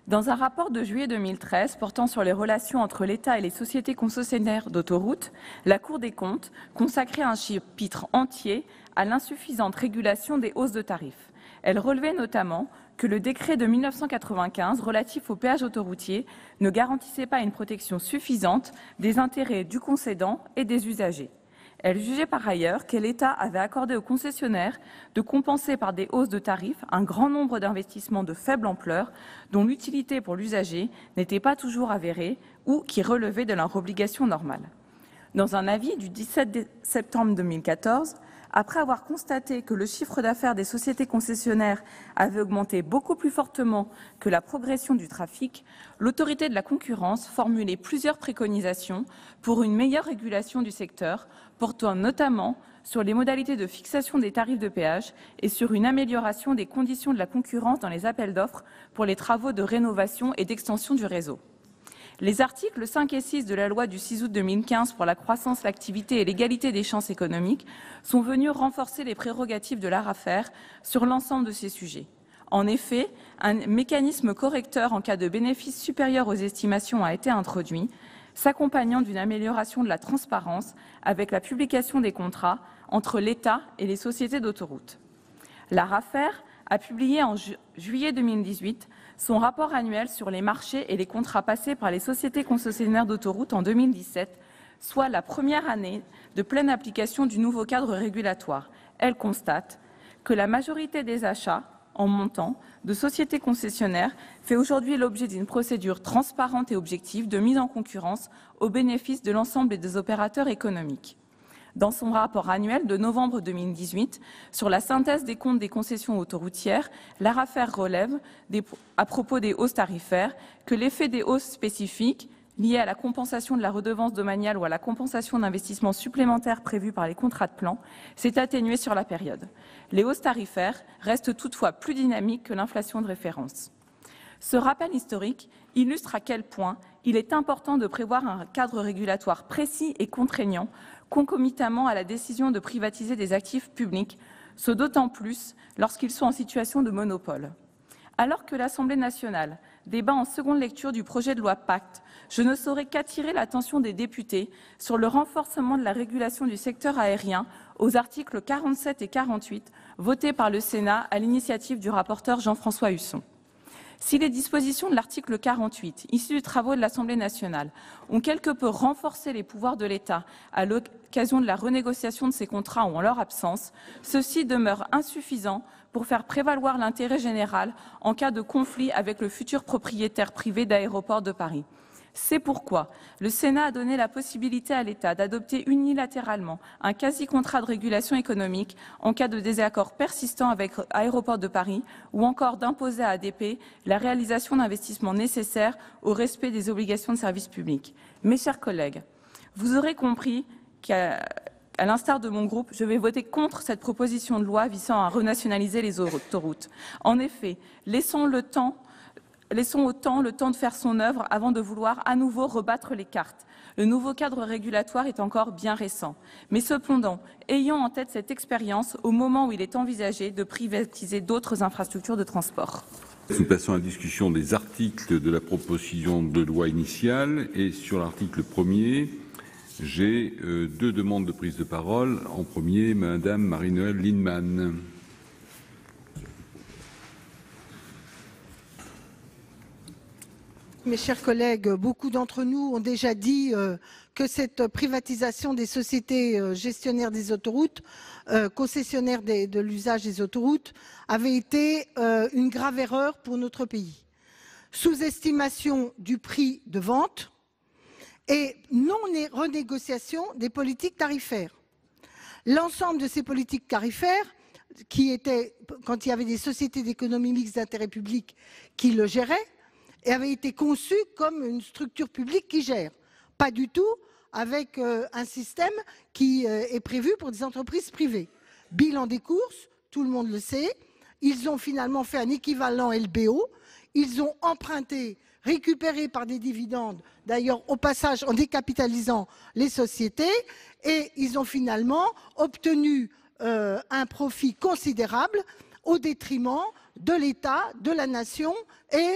dans un rapport de juillet 2013 portant sur les relations entre l'État et les sociétés concessionnaires d'autoroutes, la Cour des comptes consacrait un chapitre entier à l'insuffisante régulation des hausses de tarifs. Elle relevait notamment que le décret de 1995 relatif au péage autoroutier ne garantissait pas une protection suffisante des intérêts du concédant et des usagers. Elle jugeait par ailleurs que l'État avait accordé aux concessionnaires de compenser par des hausses de tarifs un grand nombre d'investissements de faible ampleur dont l'utilité pour l'usager n'était pas toujours avérée ou qui relevaient de leur obligation normale. Dans un avis du 17 septembre 2014, après avoir constaté que le chiffre d'affaires des sociétés concessionnaires avait augmenté beaucoup plus fortement que la progression du trafic, l'autorité de la concurrence formulait plusieurs préconisations pour une meilleure régulation du secteur, portant notamment sur les modalités de fixation des tarifs de péage et sur une amélioration des conditions de la concurrence dans les appels d'offres pour les travaux de rénovation et d'extension du réseau. Les articles 5 et 6 de la loi du 6 août 2015 pour la croissance, l'activité et l'égalité des chances économiques sont venus renforcer les prérogatives de l'ARAFER sur l'ensemble de ces sujets. En effet, un mécanisme correcteur en cas de bénéfices supérieurs aux estimations a été introduit, s'accompagnant d'une amélioration de la transparence avec la publication des contrats entre l'État et les sociétés d'autoroutes. L'ARAFER a publié en juillet 2018 son rapport annuel sur les marchés et les contrats passés par les sociétés concessionnaires d'autoroutes en 2017, soit la première année de pleine application du nouveau cadre régulatoire. Elle constate que la majorité des achats en montant de sociétés concessionnaires fait aujourd'hui l'objet d'une procédure transparente et objective de mise en concurrence au bénéfice de l'ensemble des opérateurs économiques. Dans son rapport annuel de novembre 2018 sur la synthèse des comptes des concessions autoroutières, l'ARAFER relève, à propos des hausses tarifaires, que l'effet des hausses spécifiques liées à la compensation de la redevance domaniale ou à la compensation d'investissements supplémentaires prévus par les contrats de plan s'est atténué sur la période. Les hausses tarifaires restent toutefois plus dynamiques que l'inflation de référence. Ce rappel historique illustre à quel point il est important de prévoir un cadre régulatoire précis et contraignant concomitamment à la décision de privatiser des actifs publics, ce d'autant plus lorsqu'ils sont en situation de monopole. Alors que l'Assemblée nationale débat en seconde lecture du projet de loi Pacte, je ne saurais qu'attirer l'attention des députés sur le renforcement de la régulation du secteur aérien aux articles 47 et 48 votés par le Sénat à l'initiative du rapporteur Jean-François Husson. Si les dispositions de l'article 48, issues des travaux de l'Assemblée nationale, ont quelque peu renforcé les pouvoirs de l'État à l'occasion de la renégociation de ces contrats ou en leur absence, ceux-ci demeurent insuffisants pour faire prévaloir l'intérêt général en cas de conflit avec le futur propriétaire privé d'Aéroports de Paris. C'est pourquoi le Sénat a donné la possibilité à l'État d'adopter unilatéralement un quasi-contrat de régulation économique en cas de désaccord persistant avec Aéroports de Paris ou encore d'imposer à ADP la réalisation d'investissements nécessaires au respect des obligations de service public. Mes chers collègues, vous aurez compris qu'à l'instar de mon groupe, je vais voter contre cette proposition de loi visant à renationaliser les autoroutes. En effet, laissons au temps le temps de faire son œuvre avant de vouloir à nouveau rebattre les cartes. Le nouveau cadre régulatoire est encore bien récent. Mais cependant, ayons en tête cette expérience au moment où il est envisagé de privatiser d'autres infrastructures de transport. Nous passons à la discussion des articles de la proposition de loi initiale. Et sur l'article 1er, j'ai deux demandes de prise de parole. En premier, Madame Marie-Noëlle Lienemann. Mes chers collègues, beaucoup d'entre nous ont déjà dit que cette privatisation des sociétés gestionnaires des autoroutes, concessionnaires de l'usage des autoroutes, avait été une grave erreur pour notre pays. Sous-estimation du prix de vente et non-renégociation des politiques tarifaires. L'ensemble de ces politiques tarifaires, qui étaient, quand il y avait des sociétés d'économie mixte d'intérêt public qui le géraient, et avait été conçu comme une structure publique qui gère. Pas du tout avec un système qui est prévu pour des entreprises privées. Bilan des courses, tout le monde le sait, ils ont finalement fait un équivalent LBO, ils ont emprunté récupérés par des dividendes, d'ailleurs au passage en décapitalisant les sociétés, et ils ont finalement obtenu un profit considérable au détriment de l'État, de la nation, et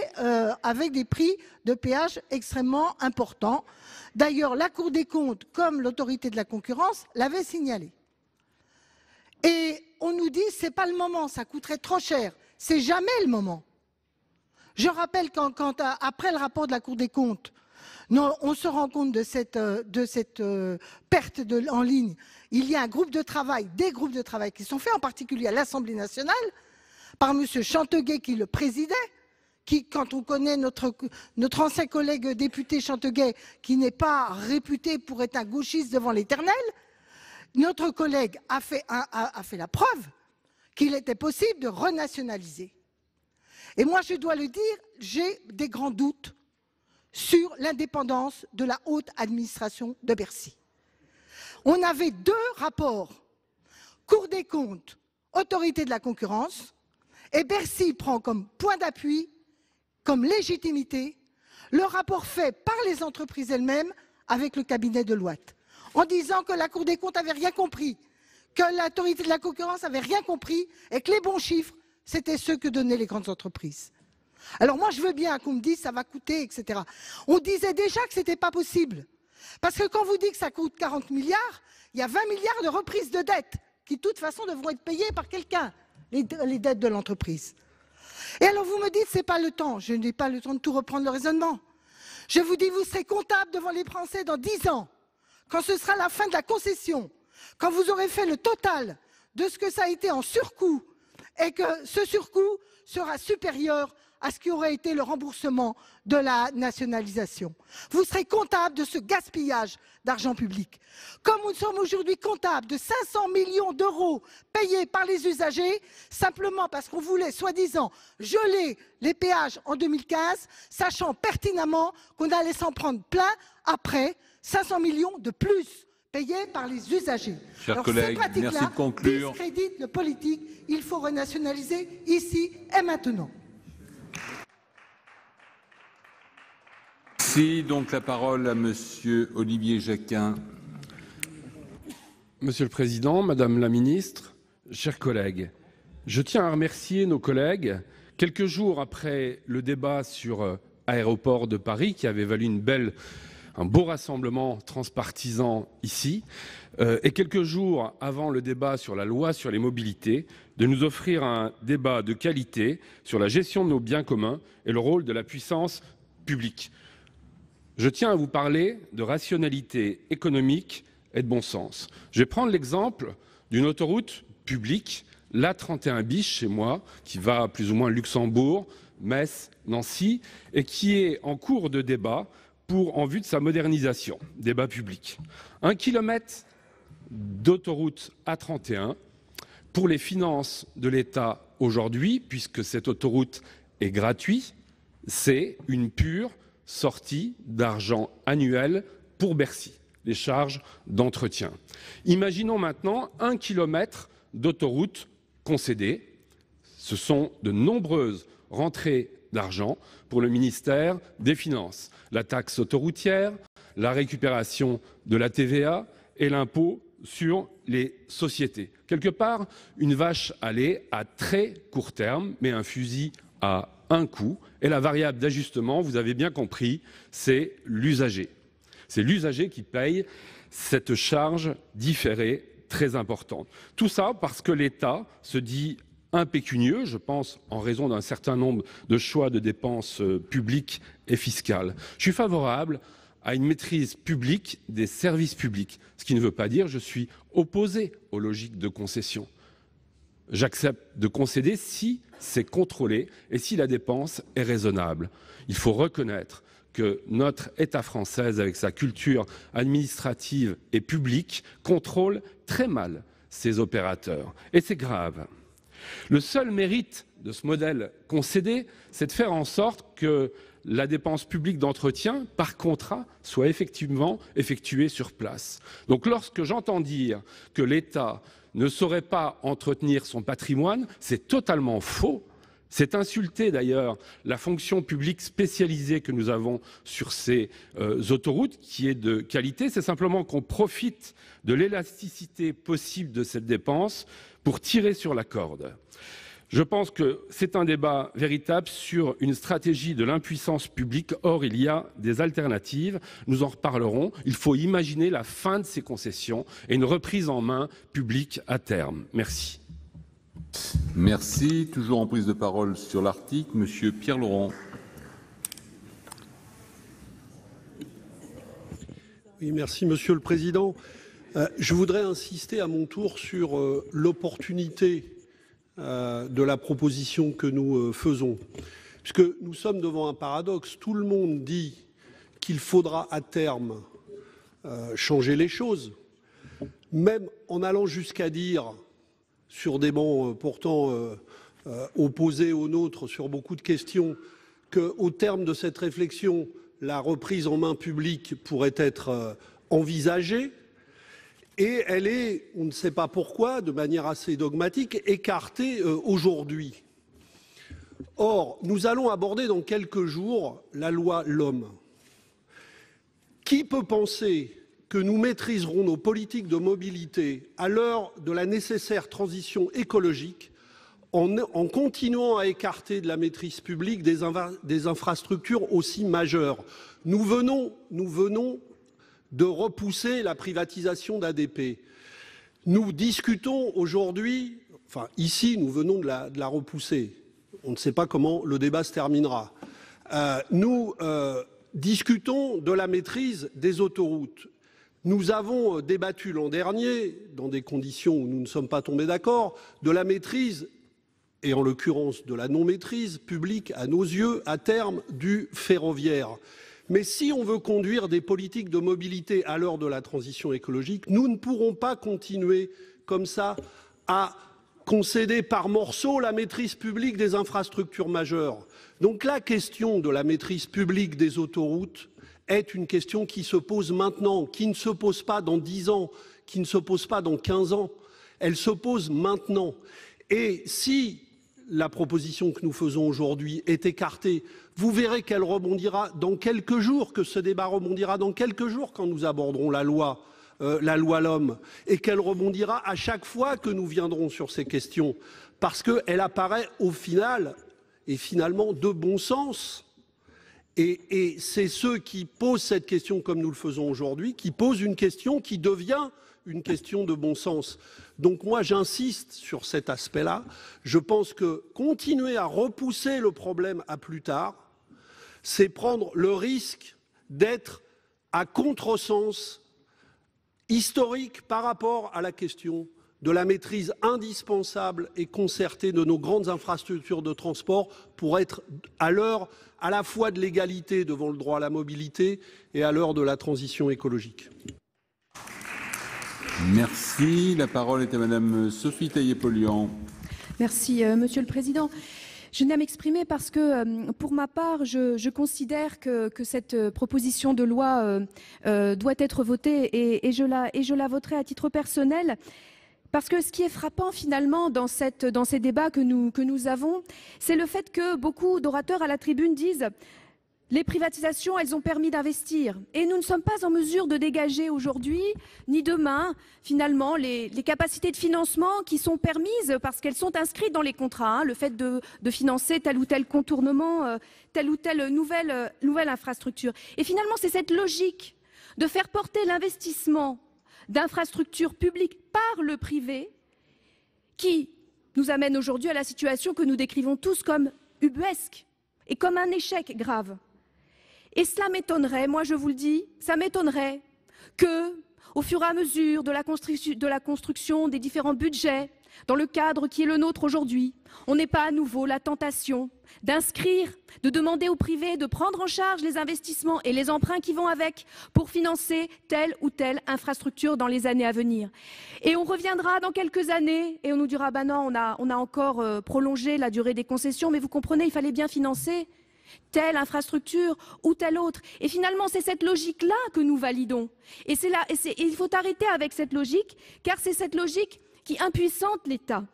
avec des prix de péage extrêmement importants. D'ailleurs, la Cour des comptes, comme l'autorité de la concurrence, l'avait signalé. Et on nous dit, c'est pas le moment, ça coûterait trop cher. C'est jamais le moment. Je rappelle qu'après le rapport de la Cour des comptes, on se rend compte de cette perte en ligne. Il y a un groupe de travail, des groupes de travail qui sont faits, en particulier à l'Assemblée nationale, par M. Chanteguet qui le présidait, qui, quand on connaît notre ancien collègue député Chanteguet, qui n'est pas réputé pour être un gauchiste devant l'éternel, notre collègue a fait la preuve qu'il était possible de renationaliser. Et moi, je dois le dire, j'ai des grands doutes sur l'indépendance de la haute administration de Bercy. On avait 2 rapports, Cour des comptes, autorité de la concurrence, et Bercy prend comme point d'appui, comme légitimité, le rapport fait par les entreprises elles-mêmes avec le cabinet Deloitte, en disant que la Cour des comptes n'avait rien compris, que l'autorité de la concurrence n'avait rien compris, et que les bons chiffres, c'était ceux que donnaient les grandes entreprises. Alors moi, je veux bien qu'on me dise ça va coûter, etc. On disait déjà que ce n'était pas possible. Parce que quand vous dites que ça coûte 40 milliards, il y a 20 milliards de reprises de dettes qui, de toute façon, devront être payées par quelqu'un, les dettes de l'entreprise. Et alors vous me dites, ce n'est pas le temps. Je n'ai pas le temps de tout reprendre le raisonnement. Je vous dis, vous serez comptable devant les Français dans 10 ans, quand ce sera la fin de la concession, quand vous aurez fait le total de ce que ça a été en surcoût, et que ce surcoût sera supérieur à ce qui aurait été le remboursement de la nationalisation. Vous serez comptable de ce gaspillage d'argent public. Comme nous sommes aujourd'hui comptables de 500 millions d'euros payés par les usagers, simplement parce qu'on voulait, soi-disant, geler les péages en 2015, sachant pertinemment qu'on allait s'en prendre plein après 500 millions de plus payés par les usagers. Chers collègues, merci de conclure. Discrédite le politique. Il faut renationaliser ici et maintenant. Merci. Donc la parole à Monsieur Olivier Jacquin. Monsieur le Président, Madame la Ministre, chers collègues, je tiens à remercier nos collègues. Quelques jours après le débat sur Aéroport de Paris, qui avait valu un beau rassemblement transpartisan ici, et quelques jours avant le débat sur la loi sur les mobilités, de nous offrir un débat de qualité sur la gestion de nos biens communs et le rôle de la puissance publique. Je tiens à vous parler de rationalité économique et de bon sens. Je vais prendre l'exemple d'une autoroute publique, l'A31 bis chez moi, qui va plus ou moins Luxembourg, Metz, Nancy, et qui est en cours de débat en vue de sa modernisation, débat public. 1 kilomètre d'autoroute A31 pour les finances de l'État aujourd'hui, puisque cette autoroute est gratuite, c'est une pure sortie d'argent annuel pour Bercy, les charges d'entretien. Imaginons maintenant 1 kilomètre d'autoroute concédée. Ce sont de nombreuses rentrées d'argent pour le ministère des Finances. La taxe autoroutière, la récupération de la TVA et l'impôt sur les sociétés. Quelque part, une vache à lait à très court terme, mais un fusil à un coup. Et la variable d'ajustement, vous avez bien compris, c'est l'usager. C'est l'usager qui paye cette charge différée très importante. Tout ça parce que l'État se dit impécunieux, je pense, en raison d'un certain nombre de choix de dépenses publiques et fiscales. Je suis favorable à une maîtrise publique des services publics, ce qui ne veut pas dire que je suis opposé aux logiques de concession. J'accepte de concéder si c'est contrôlé et si la dépense est raisonnable. Il faut reconnaître que notre État français, avec sa culture administrative et publique, contrôle très mal ses opérateurs. Et c'est grave. Le seul mérite de ce modèle concédé, c'est de faire en sorte que la dépense publique d'entretien, par contrat, soit effectivement effectuée sur place. Donc lorsque j'entends dire que l'État ne saurait pas entretenir son patrimoine, c'est totalement faux. C'est insulter d'ailleurs la fonction publique spécialisée que nous avons sur ces autoroutes, qui est de qualité. C'est simplement qu'on profite de l'élasticité possible de cette dépense pour tirer sur la corde. Je pense que c'est un débat véritable sur une stratégie de l'impuissance publique. Or, il y a des alternatives. Nous en reparlerons. Il faut imaginer la fin de ces concessions et une reprise en main publique à terme. Merci. Merci. Toujours en prise de parole sur l'article, Monsieur Pierre Laurent. Oui, merci Monsieur le Président. Je voudrais insister à mon tour sur l'opportunité de la proposition que nous faisons. Puisque nous sommes devant un paradoxe. Tout le monde dit qu'il faudra à terme changer les choses, même en allant jusqu'à dire, sur des bancs pourtant opposés aux nôtres sur beaucoup de questions, qu'au terme de cette réflexion, la reprise en main publique pourrait être envisagée. Et elle est, on ne sait pas pourquoi, de manière assez dogmatique, écartée aujourd'hui. Or, nous allons aborder dans quelques jours la loi LOM. Qui peut penser que nous maîtriserons nos politiques de mobilité à l'heure de la nécessaire transition écologique en continuant à écarter de la maîtrise publique des infrastructures aussi majeures? Nous venons de repousser la privatisation d'ADP. Nous discutons aujourd'hui, enfin ici nous venons de la repousser. On ne sait pas comment le débat se terminera. Nous discutons de la maîtrise des autoroutes. Nous avons débattu l'an dernier, dans des conditions où nous ne sommes pas tombés d'accord, de la maîtrise, et en l'occurrence de la non-maîtrise publique, à nos yeux, à terme, du ferroviaire. Mais si on veut conduire des politiques de mobilité à l'heure de la transition écologique, nous ne pourrons pas continuer comme ça à concéder par morceaux la maîtrise publique des infrastructures majeures. Donc la question de la maîtrise publique des autoroutes est une question qui se pose maintenant, qui ne se pose pas dans 10 ans, qui ne se pose pas dans 15 ans. Elle se pose maintenant. Et si la proposition que nous faisons aujourd'hui est écartée, vous verrez qu'elle rebondira dans quelques jours, que ce débat rebondira dans quelques jours quand nous aborderons la loi LOM, et qu'elle rebondira à chaque fois que nous viendrons sur ces questions, parce qu'elle apparaît au final, et finalement de bon sens. Et c'est ceux qui posent cette question comme nous le faisons aujourd'hui, qui posent une question qui devient une question de bon sens. Donc moi j'insiste sur cet aspect-là. Je pense que continuer à repousser le problème à plus tard, c'est prendre le risque d'être à contresens historique par rapport à la question de la maîtrise indispensable et concertée de nos grandes infrastructures de transport pour être à l'heure à la fois de l'égalité devant le droit à la mobilité et à l'heure de la transition écologique. Merci. La parole est à Madame Sophie Taillé-Polian. Merci, Monsieur le Président. Je n'ai à m'exprimer parce que, pour ma part, je considère que cette proposition de loi doit être votée et je la voterai à titre personnel. Parce que ce qui est frappant finalement dans ces débats que nous avons, c'est le fait que beaucoup d'orateurs à la tribune disent les privatisations, elles ont permis d'investir. Et nous ne sommes pas en mesure de dégager aujourd'hui, ni demain, finalement, les capacités de financement qui sont permises parce qu'elles sont inscrites dans les contrats. Le fait de financer tel ou tel contournement, telle ou telle nouvelle infrastructure. Et finalement, c'est cette logique de faire porter l'investissement d'infrastructures publiques par le privé qui nous amène aujourd'hui à la situation que nous décrivons tous comme ubuesque et comme un échec grave. Et cela m'étonnerait, moi je vous le dis, ça m'étonnerait que, au fur et à mesure de la construction des différents budgets, dans le cadre qui est le nôtre aujourd'hui, on n'ait pas à nouveau la tentation d'inscrire, de demander au privé de prendre en charge les investissements et les emprunts qui vont avec pour financer telle ou telle infrastructure dans les années à venir. Et on reviendra dans quelques années et on nous dira « ben non, on a encore prolongé la durée des concessions, mais vous comprenez, il fallait bien financer telle infrastructure ou telle autre. » Et finalement, c'est cette logique-là que nous validons. Et il faut arrêter avec cette logique, car c'est cette logique qui impuissante l'État.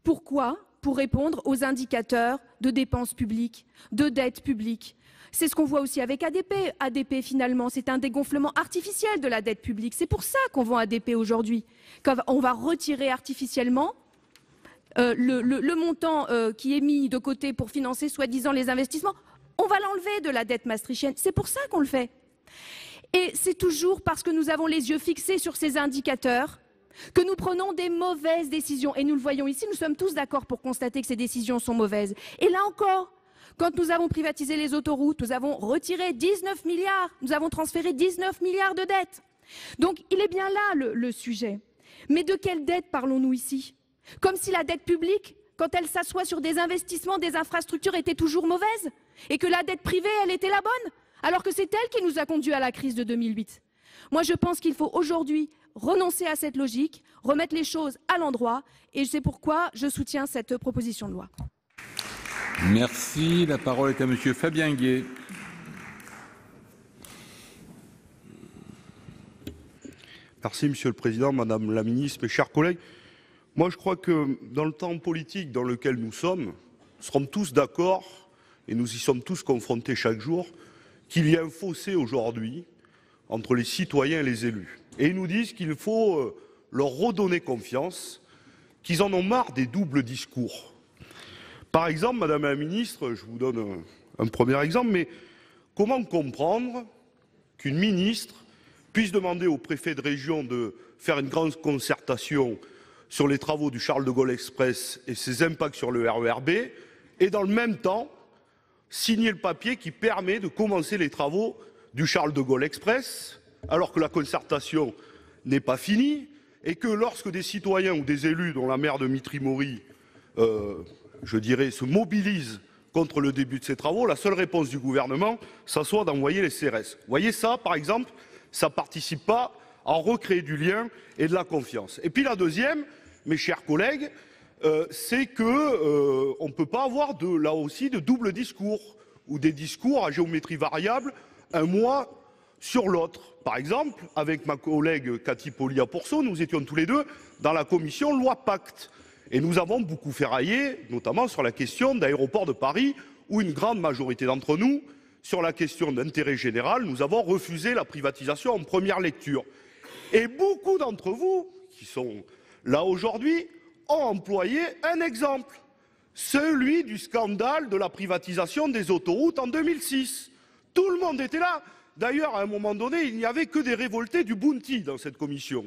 Pourquoi ? pour répondre aux indicateurs de dépenses publiques, de dette publique. C'est ce qu'on voit aussi avec ADP. ADP, finalement, c'est un dégonflement artificiel de la dette publique. C'est pour ça qu'on vend ADP aujourd'hui. On va retirer artificiellement le montant qui est mis de côté pour financer soi-disant les investissements. On va l'enlever de la dette maastrichtienne. C'est pour ça qu'on le fait. Et c'est toujours parce que nous avons les yeux fixés sur ces indicateurs que nous prenons des mauvaises décisions. Et nous le voyons ici, nous sommes tous d'accord pour constater que ces décisions sont mauvaises. Et là encore, quand nous avons privatisé les autoroutes, nous avons retiré 19 milliards, nous avons transféré 19 milliards de dettes. Donc il est bien là le sujet. Mais de quelle dette parlons-nous ici? Comme si la dette publique, quand elle s'assoit sur des investissements, des infrastructures, était toujours mauvaise, et que la dette privée, elle était la bonne, alors que c'est elle qui nous a conduits à la crise de 2008. Moi, je pense qu'il faut aujourd'hui renoncer à cette logique, remettre les choses à l'endroit, et c'est pourquoi je soutiens cette proposition de loi. Merci. La parole est à Monsieur Fabien Guay. Merci Monsieur le Président, Madame la Ministre, mes chers collègues. Moi, je crois que dans le temps politique dans lequel nous sommes tous d'accord, et nous y sommes tous confrontés chaque jour, qu'il y a un fossé aujourd'hui entre les citoyens et les élus. Et ils nous disent qu'il faut leur redonner confiance, qu'ils en ont marre des doubles discours. Par exemple, Madame la Ministre, je vous donne un premier exemple, mais comment comprendre qu'une ministre puisse demander au préfet de région de faire une grande concertation sur les travaux du Charles de Gaulle Express et ses impacts sur le RER B, et dans le même temps, signer le papier qui permet de commencer les travaux du Charles de Gaulle Express, alors que la concertation n'est pas finie, et que lorsque des citoyens ou des élus, dont la maire de Mitry-Mory, je dirais, se mobilisent contre le début de ces travaux, la seule réponse du gouvernement, ça soit d'envoyer les CRS. Vous voyez ça, par exemple, ça ne participe pas à recréer du lien et de la confiance. Et puis la deuxième, mes chers collègues, c'est qu'on ne peut pas avoir là aussi de double discours ou des discours à géométrie variable un mois sur l'autre. Par exemple, avec ma collègue Cathy Polia-Pourceau, nous étions tous les deux dans la commission loi Pacte. Et nous avons beaucoup ferraillé, notamment sur la question d'Aéroports de Paris, où une grande majorité d'entre nous, sur la question d'intérêt général, nous avons refusé la privatisation en première lecture. Et beaucoup d'entre vous, qui sont là aujourd'hui, ont employé un exemple, celui du scandale de la privatisation des autoroutes en 2006. Tout le monde était là. D'ailleurs, à un moment donné, il n'y avait que des révoltés du Bounty dans cette commission.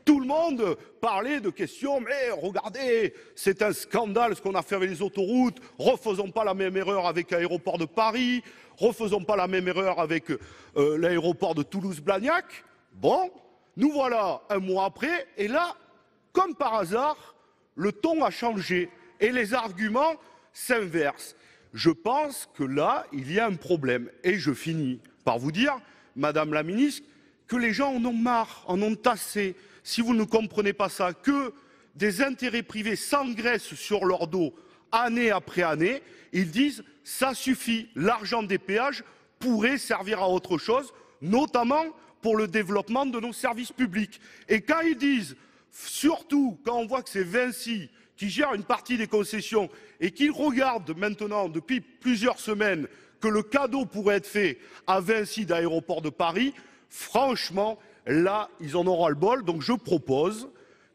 Tout le monde parlait de questions, mais regardez, c'est un scandale ce qu'on a fait avec les autoroutes, refaisons pas la même erreur avec l'aéroport de Paris, refaisons pas la même erreur avec l'aéroport de Toulouse-Blagnac. Bon, nous voilà un mois après, et là, comme par hasard, le ton a changé et les arguments s'inversent. Je pense que là, il y a un problème. Et je finis par vous dire, Madame la Ministre, que les gens en ont marre, en ont tassé. Si vous ne comprenez pas ça, que des intérêts privés s'engraissent sur leur dos année après année, ils disent ça suffit, l'argent des péages pourrait servir à autre chose, notamment pour le développement de nos services publics. Et quand ils disent, surtout quand on voit que c'est Vinci qui gère une partie des concessions et qu'ils regardent maintenant depuis plusieurs semaines que le cadeau pourrait être fait à Vinci d'Aéroports de Paris, franchement, là, ils en auront ras-le-bol. Donc je propose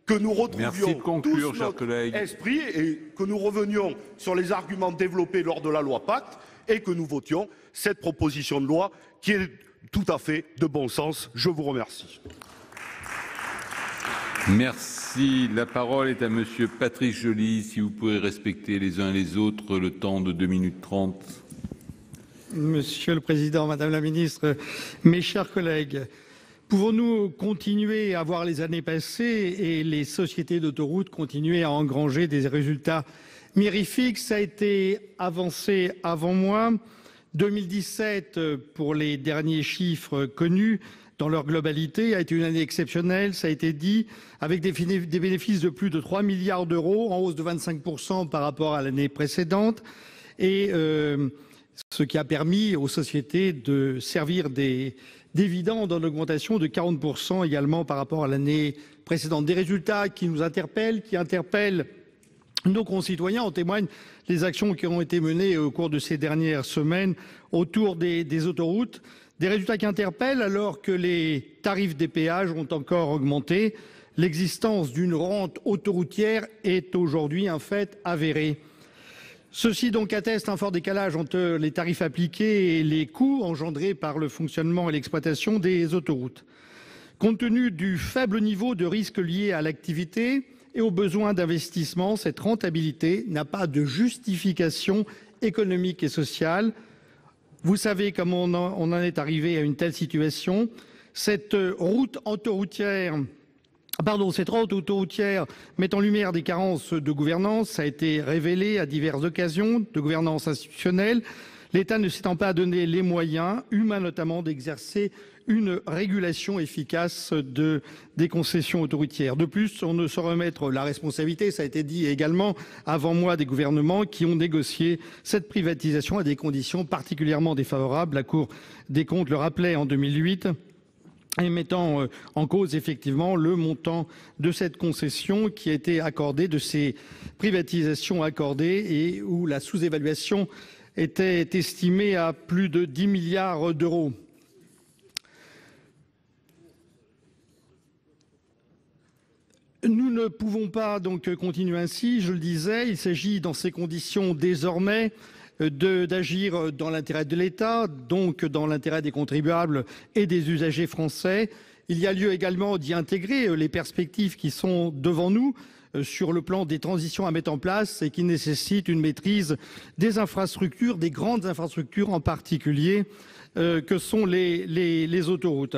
que nous retrouvions tous notre esprit et que nous revenions sur les arguments développés lors de la loi Pacte et que nous votions cette proposition de loi qui est tout à fait de bon sens. Je vous remercie. Merci. La parole est à Monsieur Patrice Joly. Si vous pouvez respecter les uns et les autres le temps de 2 minutes 30. Monsieur le Président, Madame la Ministre, mes chers collègues, pouvons-nous continuer à voir les années passées et les sociétés d'autoroutes continuer à engranger des résultats mirifiques? Ça a été avancé avant moi. 2017, pour les derniers chiffres connus, dans leur globalité, a été une année exceptionnelle, ça a été dit, avec des bénéfices de plus de 3 milliards d'euros, en hausse de 25% par rapport à l'année précédente, et ce qui a permis aux sociétés de servir des dividendes en augmentation de 40% également par rapport à l'année précédente. Des résultats qui nous interpellent, qui interpellent nos concitoyens. En témoignent les actions qui ont été menées au cours de ces dernières semaines autour des autoroutes. Des résultats qui interpellent alors que les tarifs des péages ont encore augmenté. L'existence d'une rente autoroutière est aujourd'hui un fait avéré. Ceci donc atteste un fort décalage entre les tarifs appliqués et les coûts engendrés par le fonctionnement et l'exploitation des autoroutes. Compte tenu du faible niveau de risque lié à l'activité et aux besoins d'investissement, cette rentabilité n'a pas de justification économique et sociale. Vous savez comment on en est arrivé à une telle situation. Cette rente autoroutière met en lumière des carences de gouvernance. Ça a été révélé à diverses occasions, de gouvernance institutionnelle. L'État ne s'étant pas donné les moyens, humains notamment, d'exercer une régulation efficace des concessions autoroutières. De plus, on ne saurait remettre la responsabilité, ça a été dit également avant moi, des gouvernements qui ont négocié cette privatisation à des conditions particulièrement défavorables. La Cour des comptes le rappelait en 2008. Et mettant en cause effectivement le montant de cette concession qui a été accordée, de ces privatisations accordées, et où la sous-évaluation était estimée à plus de 10 milliards d'euros. Nous ne pouvons pas donc continuer ainsi, je le disais. Il s'agit dans ces conditions désormais d'agir dans l'intérêt de l'État, donc dans l'intérêt des contribuables et des usagers français. Il y a lieu également d'y intégrer les perspectives qui sont devant nous sur le plan des transitions à mettre en place et qui nécessitent une maîtrise des infrastructures, des grandes infrastructures en particulier, que sont les autoroutes.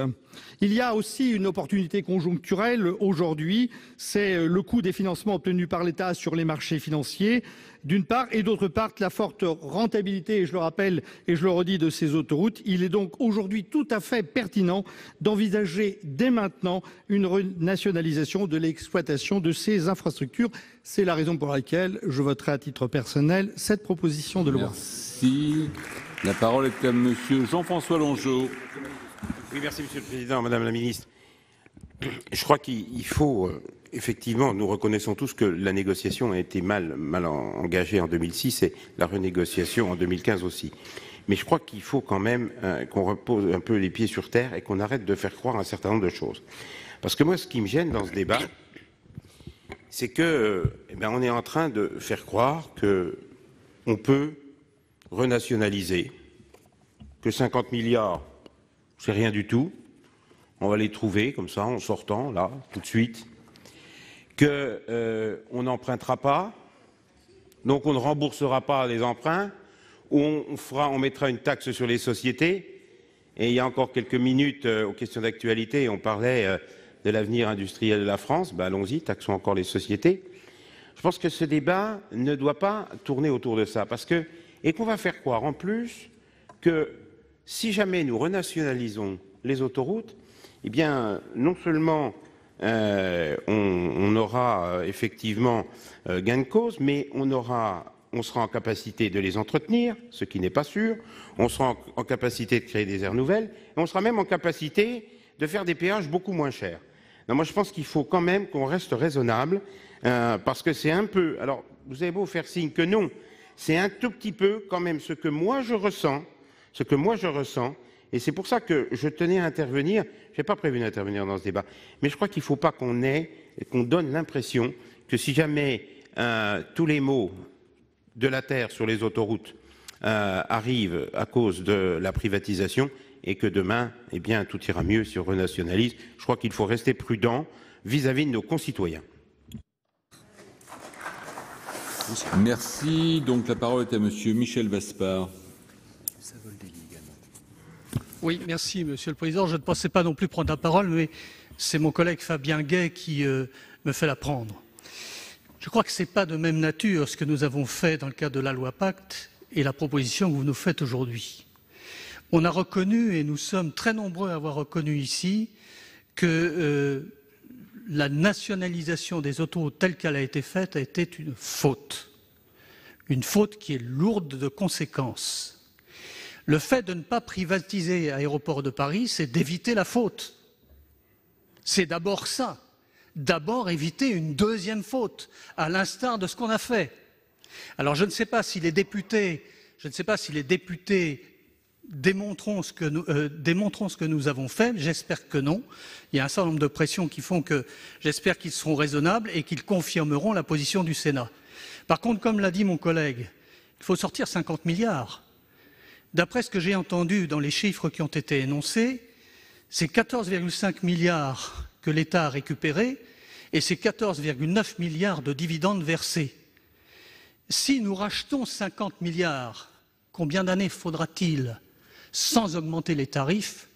Il y a aussi une opportunité conjoncturelle aujourd'hui, c'est le coût des financements obtenus par l'État sur les marchés financiers, d'une part, et d'autre part, la forte rentabilité, et je le rappelle et je le redis, de ces autoroutes. Il est donc aujourd'hui tout à fait pertinent d'envisager dès maintenant une renationalisation de l'exploitation de ces infrastructures. C'est la raison pour laquelle je voterai à titre personnel cette proposition de loi. Merci. La parole est à monsieur Jean-François Longeot. Oui, merci Monsieur le Président, Madame la Ministre. Je crois qu'il faut, effectivement, nous reconnaissons tous que la négociation a été mal engagée en 2006 et la renégociation en 2015 aussi. Mais je crois qu'il faut quand même qu'on repose un peu les pieds sur terre et qu'on arrête de faire croire un certain nombre de choses. Parce que moi, ce qui me gêne dans ce débat, c'est que, on est en train de faire croire qu'on peut renationaliser, que 50 milliards, c'est rien du tout, on va les trouver comme ça en sortant, là, tout de suite, qu'on n'empruntera pas, donc on ne remboursera pas les emprunts, ou on mettra une taxe sur les sociétés, et il y a encore quelques minutes, aux questions d'actualité, on parlait de l'avenir industriel de la France, allons-y, taxons encore les sociétés. Je pense que ce débat ne doit pas tourner autour de ça, et qu'on va faire croire en plus que si jamais nous renationalisons les autoroutes, eh bien, non seulement on aura effectivement gain de cause, mais on sera en capacité de les entretenir, ce qui n'est pas sûr, on sera en capacité de créer des aires nouvelles, et on sera même en capacité de faire des péages beaucoup moins chers. Non, moi, je pense qu'il faut quand même qu'on reste raisonnable, parce que c'est un peu... Alors, vous avez beau faire signe que non, c'est un tout petit peu quand même ce que moi je ressens, et c'est pour ça que je tenais à intervenir. Je n'ai pas prévu d'intervenir dans ce débat, mais je crois qu'il ne faut pas qu'on donne l'impression que si jamais tous les maux de la terre sur les autoroutes arrivent à cause de la privatisation et que demain, eh bien, tout ira mieux si on renationalise. Je crois qu'il faut rester prudent vis-à-vis de nos concitoyens. Merci. Donc la parole est à monsieur Michel Vaspart. Oui, merci Monsieur le Président. Je ne pensais pas non plus prendre la parole, mais c'est mon collègue Fabien Gay qui me fait la prendre. Je crois que ce n'est pas de même nature ce que nous avons fait dans le cadre de la loi Pacte et la proposition que vous nous faites aujourd'hui. On a reconnu, et nous sommes très nombreux à avoir reconnu ici, que la nationalisation des autoroutes telle qu'elle a été faite a été une faute qui est lourde de conséquences. Le fait de ne pas privatiser Aéroports de Paris, c'est d'éviter la faute. C'est d'abord ça. d'abord éviter une deuxième faute, à l'instar de ce qu'on a fait. Alors je ne sais pas si les députés, démontrons ce que nous avons fait, j'espère que non. Il y a un certain nombre de pressions qui font que j'espère qu'ils seront raisonnables et qu'ils confirmeront la position du Sénat. Par contre, comme l'a dit mon collègue, il faut sortir 50 milliards. D'après ce que j'ai entendu dans les chiffres qui ont été énoncés, c'est 14,5 milliards que l'État a récupérés et c'est 14,9 milliards de dividendes versés. Si nous rachetons 50 milliards, combien d'années faudra-t-il sans augmenter les tarifs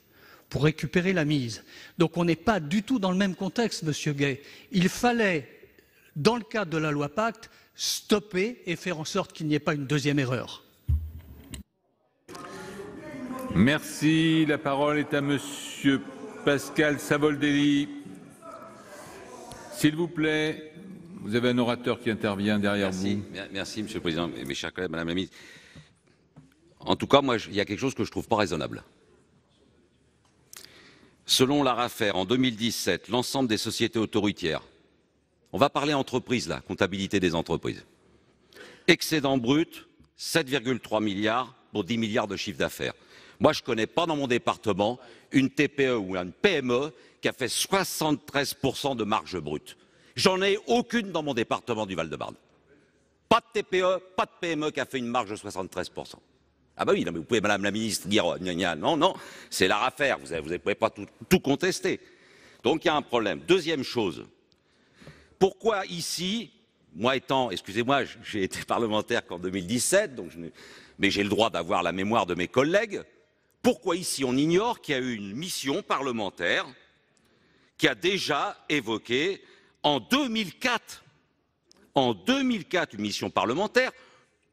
pour récupérer la mise? Donc on n'est pas du tout dans le même contexte, Monsieur Gay. Il fallait, dans le cadre de la loi Pacte, stopper et faire en sorte qu'il n'y ait pas une deuxième erreur. Merci. La parole est à Monsieur Pascal Savoldelli. S'il vous plaît, vous avez un orateur qui intervient derrière vous. Merci, Monsieur le Président. Mes chers collègues, Madame la Ministre. En tout cas, moi, il y a quelque chose que je ne trouve pas raisonnable. Selon l'ARAFER, en 2017, l'ensemble des sociétés autoroutières, on va parler entreprises là, comptabilité des entreprises, excédent brut, 7,3 milliards pour 10 milliards de chiffre d'affaires. Moi, je ne connais pas dans mon département une TPE ou une PME qui a fait 73% de marge brute. J'en ai aucune dans mon département du Val-de-Marne. Pas de TPE, pas de PME qui a fait une marge de 73%. Ah bah oui, non, mais vous pouvez, Madame la Ministre, dire gna gna, non, non, c'est la affaire, vous ne pouvez pas tout contester. Donc il y a un problème. Deuxième chose, pourquoi ici, moi étant, excusez-moi, j'ai été parlementaire qu'en 2017, mais j'ai le droit d'avoir la mémoire de mes collègues, pourquoi ici on ignore qu'il y a eu une mission parlementaire qui a déjà évoqué en 2004, une mission parlementaire,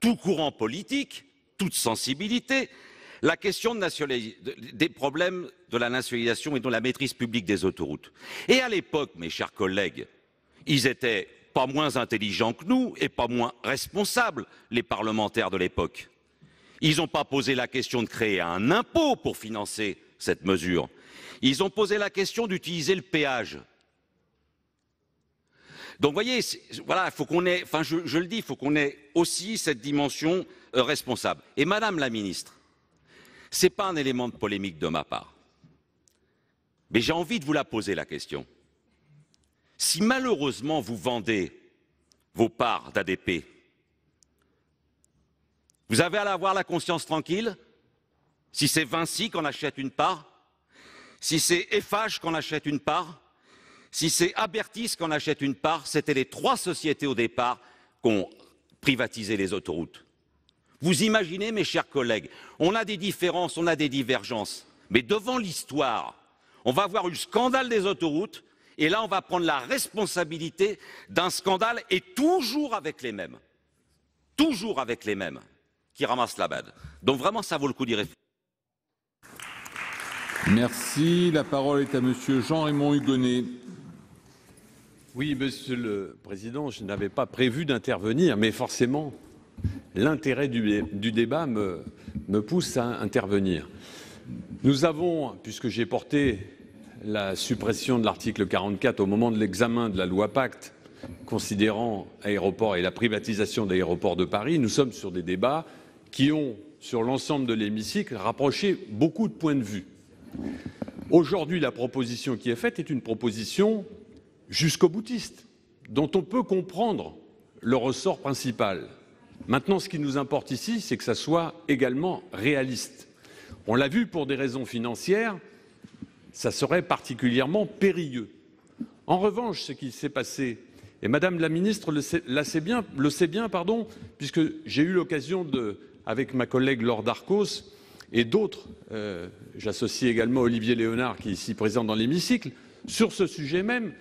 tout courant politique, toute sensibilité, la question des problèmes de la nationalisation et de la maîtrise publique des autoroutes. Et à l'époque, mes chers collègues, ils étaient pas moins intelligents que nous et pas moins responsables, les parlementaires de l'époque. Ils n'ont pas posé la question de créer un impôt pour financer cette mesure. Ils ont posé la question d'utiliser le péage. Donc, vous voyez, voilà, faut qu'on ait, enfin, je le dis, il faut qu'on ait aussi cette dimension responsable. Et Madame la Ministre, ce n'est pas un élément de polémique de ma part, mais j'ai envie de vous la poser la question. Si malheureusement vous vendez vos parts d'ADP, vous avez à avoir la conscience tranquille? Si c'est Vinci qu'on achète une part, si c'est Eiffage qu'on achète une part, si c'est Abertis qu'on achète une part, c'était les 3 sociétés au départ qui ont privatisé les autoroutes. Vous imaginez, mes chers collègues, on a des différences, on a des divergences, mais devant l'histoire, on va avoir eu le scandale des autoroutes, et là on va prendre la responsabilité d'un scandale, et toujours avec les mêmes, qui ramassent la bade. Donc vraiment, ça vaut le coup d'y réfléchir. Merci. La parole est à Monsieur Jean-Raymond Hugonet. Oui, Monsieur le Président, je n'avais pas prévu d'intervenir, mais forcément, l'intérêt du débat me pousse à intervenir. Nous avons, puisque j'ai porté la suppression de l'article 44 au moment de l'examen de la loi Pacte, considérant aéroports et la privatisation d'Aéroports de Paris, nous sommes sur des débats qui ont, sur l'ensemble de l'hémicycle, rapproché beaucoup de points de vue. Aujourd'hui, la proposition qui est faite est une proposition jusqu'au boutiste, dont on peut comprendre le ressort principal. Maintenant, ce qui nous importe ici, c'est que ça soit également réaliste. On l'a vu, pour des raisons financières, ça serait particulièrement périlleux. En revanche, ce qui s'est passé, et Madame la Ministre le sait bien, puisque j'ai eu l'occasion avec ma collègue Laure Darcos et d'autres, j'associe également Olivier Léonard qui est ici présent dans l'hémicycle, sur ce sujet même,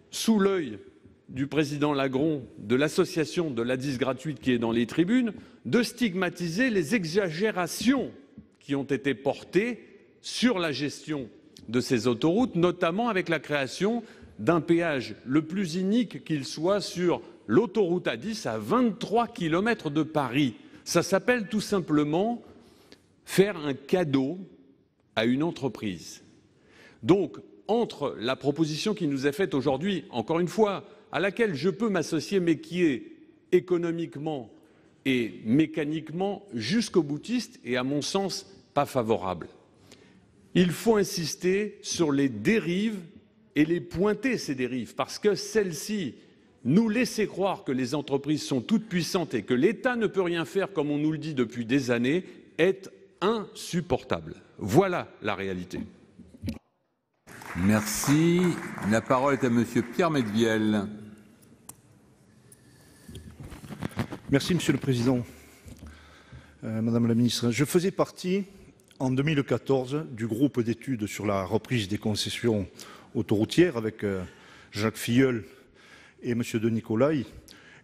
sous l'œil du président Lagron de l'association de l'A10 gratuite qui est dans les tribunes, de stigmatiser les exagérations qui ont été portées sur la gestion de ces autoroutes, notamment avec la création d'un péage le plus inique qu'il soit sur l'autoroute A10 à 23 km de Paris. Ça s'appelle tout simplement faire un cadeau à une entreprise. Donc, entre la proposition qui nous est faite aujourd'hui, encore une fois, à laquelle je peux m'associer, mais qui est économiquement et mécaniquement jusqu'au boutiste et, à mon sens, pas favorable. Il faut insister sur les dérives et les pointer, ces dérives, parce que celles-ci nous laissaient croire que les entreprises sont toutes puissantes et que l'État ne peut rien faire, comme on nous le dit depuis des années, est insupportable. Voilà la réalité. Merci. La parole est à Monsieur Pierre Medviel. Merci Monsieur le Président. Madame la Ministre, je faisais partie en 2014 du groupe d'études sur la reprise des concessions autoroutières avec Jacques Filleul et Monsieur de Nicolai.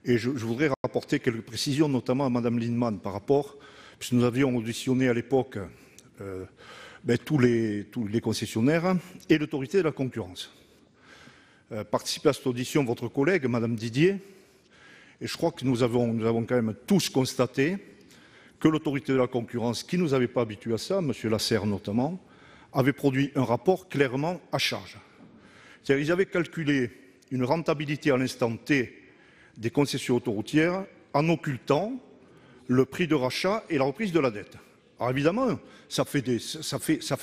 Et je voudrais rapporter quelques précisions, notamment à Madame Lindemann, par rapport, puisque nous avions auditionné à l'époque tous les concessionnaires et l'autorité de la concurrence. Participé à cette audition, votre collègue, Madame Didier, et je crois que nous avons quand même tous constaté que l'autorité de la concurrence, qui ne nous avait pas habitués à ça, Monsieur Lasserre notamment, avait produit un rapport clairement à charge. C'est-à-dire qu'ils avaient calculé une rentabilité à l'instant T des concessions autoroutières en occultant le prix de rachat et la reprise de la dette. Alors évidemment, ça fait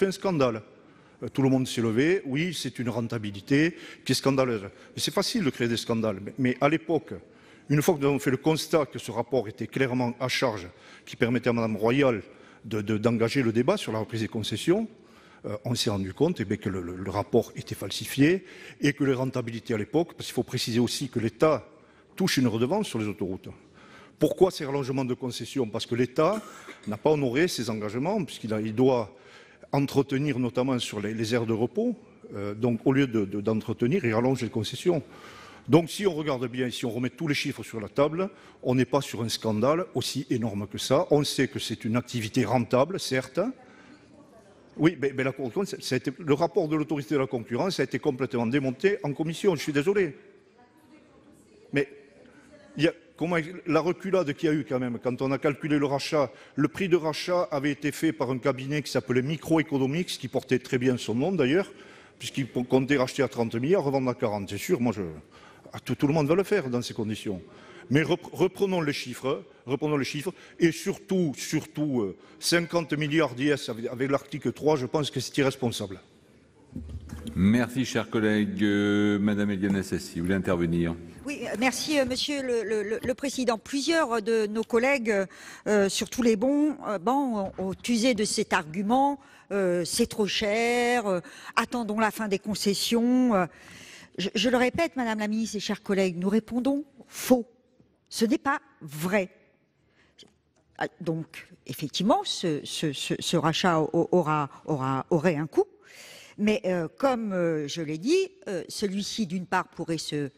un scandale. Tout le monde s'est levé, oui, c'est une rentabilité qui est scandaleuse. Mais c'est facile de créer des scandales. Mais à l'époque, une fois que nous avons fait le constat que ce rapport était clairement à charge, qui permettait à Mme Royal d'engager le débat sur la reprise des concessions, on s'est rendu compte que le rapport était falsifié et que les rentabilités à l'époque, parce qu'il faut préciser aussi que l'État touche une redevance sur les autoroutes. Pourquoi ces rallongements de concessions? Parce que l'État n'a pas honoré ses engagements, puisqu'il doit entretenir notamment sur les aires de repos. Donc au lieu d'entretenir, il rallonge les concessions. Donc si on regarde bien, si on remet tous les chiffres sur la table, on n'est pas sur un scandale aussi énorme que ça. On sait que c'est une activité rentable, certes. Oui, mais la Cour des comptes, le rapport de l'autorité de la concurrence a été complètement démonté en commission, je suis désolé. Mais la reculade qu'il y a eu quand même, quand on a calculé le rachat, le prix de rachat avait été fait par un cabinet qui s'appelait Microeconomics, qui portait très bien son nom d'ailleurs, puisqu'il comptait racheter à 30 milliards, revendre à 40. C'est sûr, moi, tout le monde va le faire dans ces conditions. Mais reprenons les chiffres, et surtout 50 milliards d'IS avec l'article 3, je pense que c'est irresponsable. Merci, cher collègue. Madame Éliane Assassi, vous voulez intervenir? Oui, merci, Monsieur le Président. Plusieurs de nos collègues, sur tous les bancs, ont usé de cet argument. C'est trop cher, attendons la fin des concessions. Je le répète, Madame la Ministre et chers collègues, nous répondons faux. Ce n'est pas vrai. Donc, effectivement, ce rachat aurait un coût. Mais comme je l'ai dit, celui-ci, d'une part, pourrait se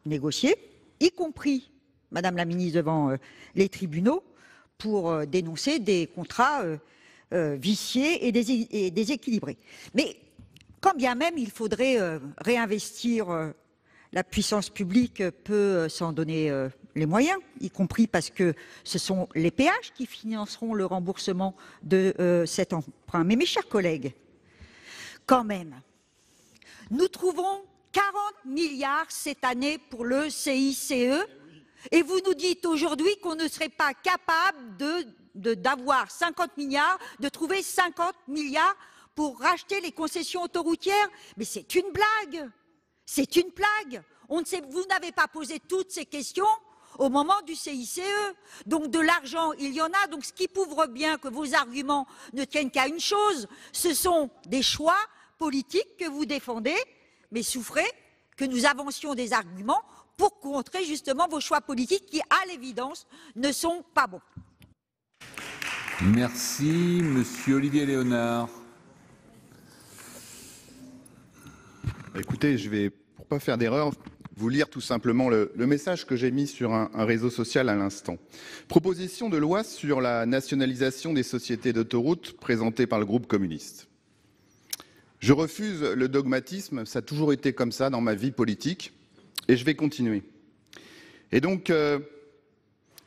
négocier, y compris, Madame la Ministre, devant les tribunaux, pour dénoncer des contrats viciés et déséquilibrés. Mais quand bien même il faudrait réinvestir, la puissance publique peut s'en donner les moyens, y compris parce que ce sont les péages qui financeront le remboursement de cet emprunt. Mais mes chers collègues, quand même, nous trouvons 40 milliards cette année pour le CICE et vous nous dites aujourd'hui qu'on ne serait pas capable d'avoir 50 milliards, de trouver 50 milliards pour racheter les concessions autoroutières. Mais c'est une blague. C'est une blague. Vous n'avez pas posé toutes ces questions au moment du CICE. Donc de l'argent, il y en a. Donc ce qui prouve bien que vos arguments ne tiennent qu'à une chose, ce sont des choix politiques que vous défendez, mais souffrez que nous avancions des arguments pour contrer justement vos choix politiques qui, à l'évidence, ne sont pas bons. Merci, Monsieur Olivier Léonard. Écoutez, je vais, pour pas faire d'erreur, vous lire tout simplement le message que j'ai mis sur un réseau social à l'instant. Proposition de loi sur la nationalisation des sociétés d'autoroutes présentée par le groupe communiste. Je refuse le dogmatisme, ça a toujours été comme ça dans ma vie politique, et je vais continuer. Et donc,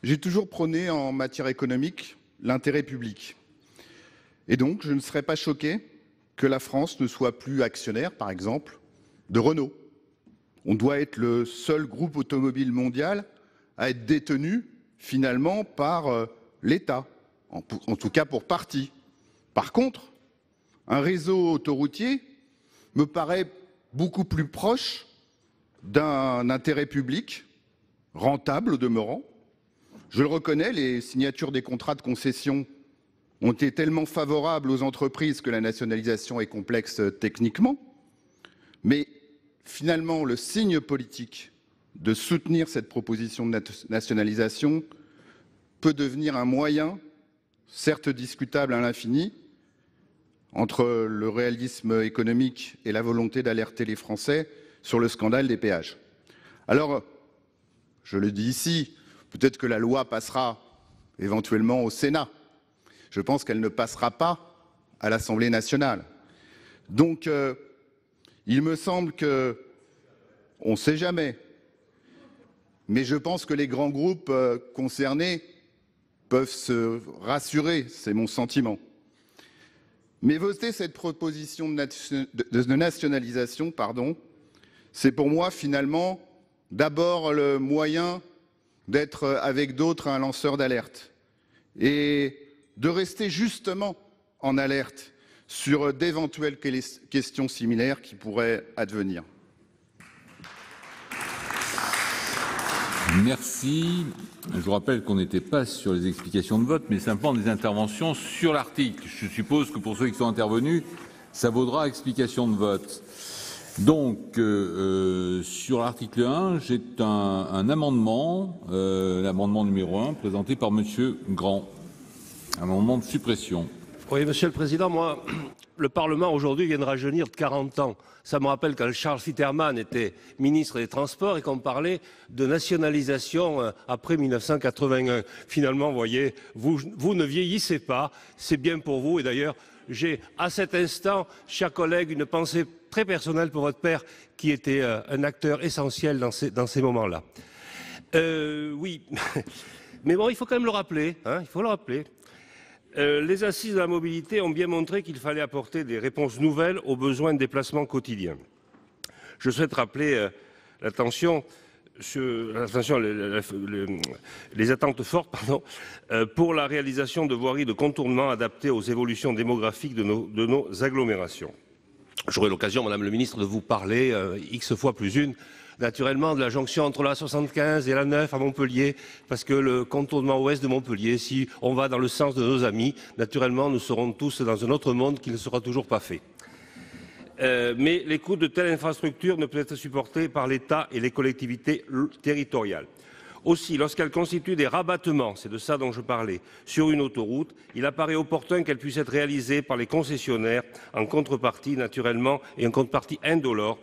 j'ai toujours prôné en matière économique l'intérêt public. Et donc, je ne serais pas choqué que la France ne soit plus actionnaire, par exemple, de Renault. On doit être le seul groupe automobile mondial à être détenu, finalement, par l'État, en tout cas pour partie. Par contre, un réseau autoroutier me paraît beaucoup plus proche d'un intérêt public, rentable au demeurant. Je le reconnais, les signatures des contrats de concession ont été tellement favorables aux entreprises que la nationalisation est complexe techniquement. Mais finalement, le signe politique de soutenir cette proposition de nationalisation peut devenir un moyen, certes discutable à l'infini, entre le réalisme économique et la volonté d'alerter les Français sur le scandale des péages. Alors, je le dis ici, peut-être que la loi passera éventuellement au Sénat. Je pense qu'elle ne passera pas à l'Assemblée nationale. Donc, il me semble que, on ne sait jamais, mais je pense que les grands groupes concernés peuvent se rassurer, c'est mon sentiment. Mais voter cette proposition de nationalisation, c'est pour moi finalement d'abord le moyen d'être avec d'autres un lanceur d'alerte et de rester justement en alerte sur d'éventuelles questions similaires qui pourraient advenir. Merci. Je vous rappelle qu'on n'était pas sur les explications de vote, mais simplement des interventions sur l'article. Je suppose que pour ceux qui sont intervenus, ça vaudra explication de vote. Donc, sur l'article 1, j'ai un amendement, l'amendement numéro 1, présenté par Monsieur Grand. Un amendement de suppression. Oui, Monsieur le Président, moi, le Parlement aujourd'hui vient de rajeunir de 40 ans. Ça me rappelle quand Charles Fitterman était ministre des Transports et qu'on parlait de nationalisation après 1981. Finalement, vous voyez, vous ne vieillissez pas, c'est bien pour vous. Et d'ailleurs, j'ai à cet instant, chers collègues, une pensée très personnelle pour votre père qui était un acteur essentiel dans ces moments-là. Oui, mais bon, il faut quand même le rappeler, hein, il faut le rappeler. Les assises de la mobilité ont bien montré qu'il fallait apporter des réponses nouvelles aux besoins de déplacement quotidien. Je souhaite rappeler les attentes fortes pour la réalisation de voiries de contournement adaptées aux évolutions démographiques de nos agglomérations. J'aurai l'occasion, Madame le Ministre, de vous parler X fois plus une, naturellement, de la jonction entre la 75 et la 9 à Montpellier, parce que le contournement ouest de Montpellier, si on va dans le sens de nos amis, naturellement, nous serons tous dans un autre monde qui ne sera toujours pas fait. Mais les coûts de telles infrastructures ne peuvent être supportés par l'État et les collectivités territoriales. Aussi, lorsqu'elles constituent des rabattements, c'est de ça dont je parlais, sur une autoroute, il apparaît opportun qu'elles puissent être réalisées par les concessionnaires en contrepartie, naturellement, et en contrepartie indolore,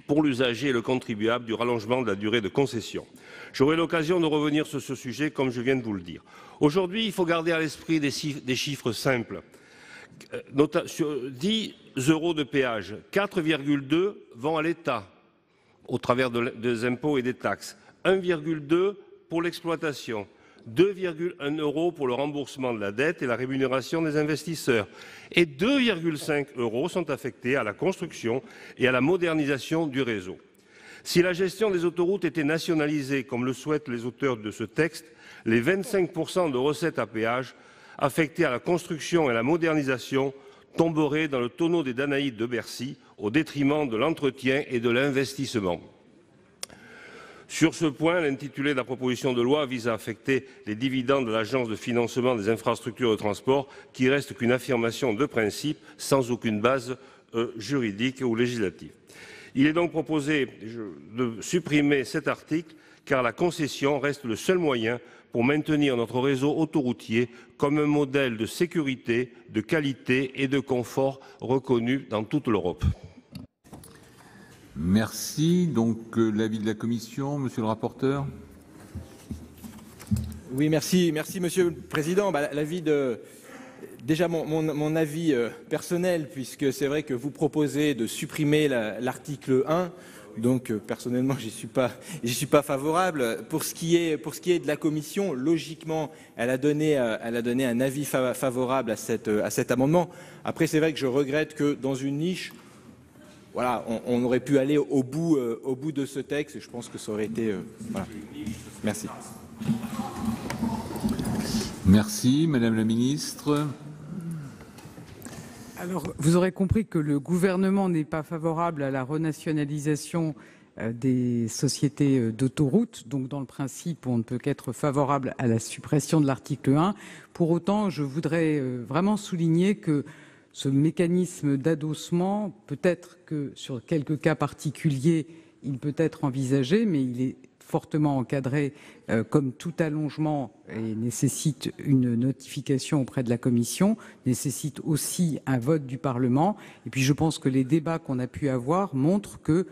pour l'usager et le contribuable du rallongement de la durée de concession. J'aurai l'occasion de revenir sur ce sujet, comme je viens de vous le dire. Aujourd'hui, il faut garder à l'esprit des chiffres simples. Sur 10 € de péage, 4,2 vont à l'État, au travers des impôts et des taxes, 1,2 pour l'exploitation, 2,1 € pour le remboursement de la dette et la rémunération des investisseurs, et 2,5 € sont affectés à la construction et à la modernisation du réseau. Si la gestion des autoroutes était nationalisée, comme le souhaitent les auteurs de ce texte, les 25 % de recettes à péage affectées à la construction et à la modernisation tomberaient dans le tonneau des Danaïdes de Bercy, au détriment de l'entretien et de l'investissement. Sur ce point, l'intitulé de la proposition de loi vise à affecter les dividendes de l'Agence de financement des infrastructures de transport, qui reste qu'une affirmation de principe sans aucune base juridique ou législative. Il est donc proposé de supprimer cet article, car la concession reste le seul moyen pour maintenir notre réseau autoroutier comme un modèle de sécurité, de qualité et de confort reconnu dans toute l'Europe. Merci. Donc, l'avis de la Commission, Monsieur le rapporteur. Oui, merci Monsieur le Président. Déjà, mon avis personnel, puisque c'est vrai que vous proposez de supprimer l'article 1. Donc personnellement, j'y suis pas favorable. Pour ce qui est de la commission, logiquement, elle a donné un avis favorable à cet amendement. Après, c'est vrai que je regrette que dans une niche, voilà, on aurait pu aller au bout de ce texte, et je pense que ça aurait été voilà. Merci. Merci, Madame la Ministre. Alors, vous aurez compris que le gouvernement n'est pas favorable à la renationalisation des sociétés d'autoroutes. Donc, dans le principe, on ne peut qu'être favorable à la suppression de l'article 1. Pour autant, je voudrais vraiment souligner que ce mécanisme d'adossement, peut-être que sur quelques cas particuliers, il peut être envisagé, mais il est fortement encadré, comme tout allongement, et nécessite une notification auprès de la Commission, nécessite aussi un vote du Parlement. Et puis je pense que les débats qu'on a pu avoir montrent que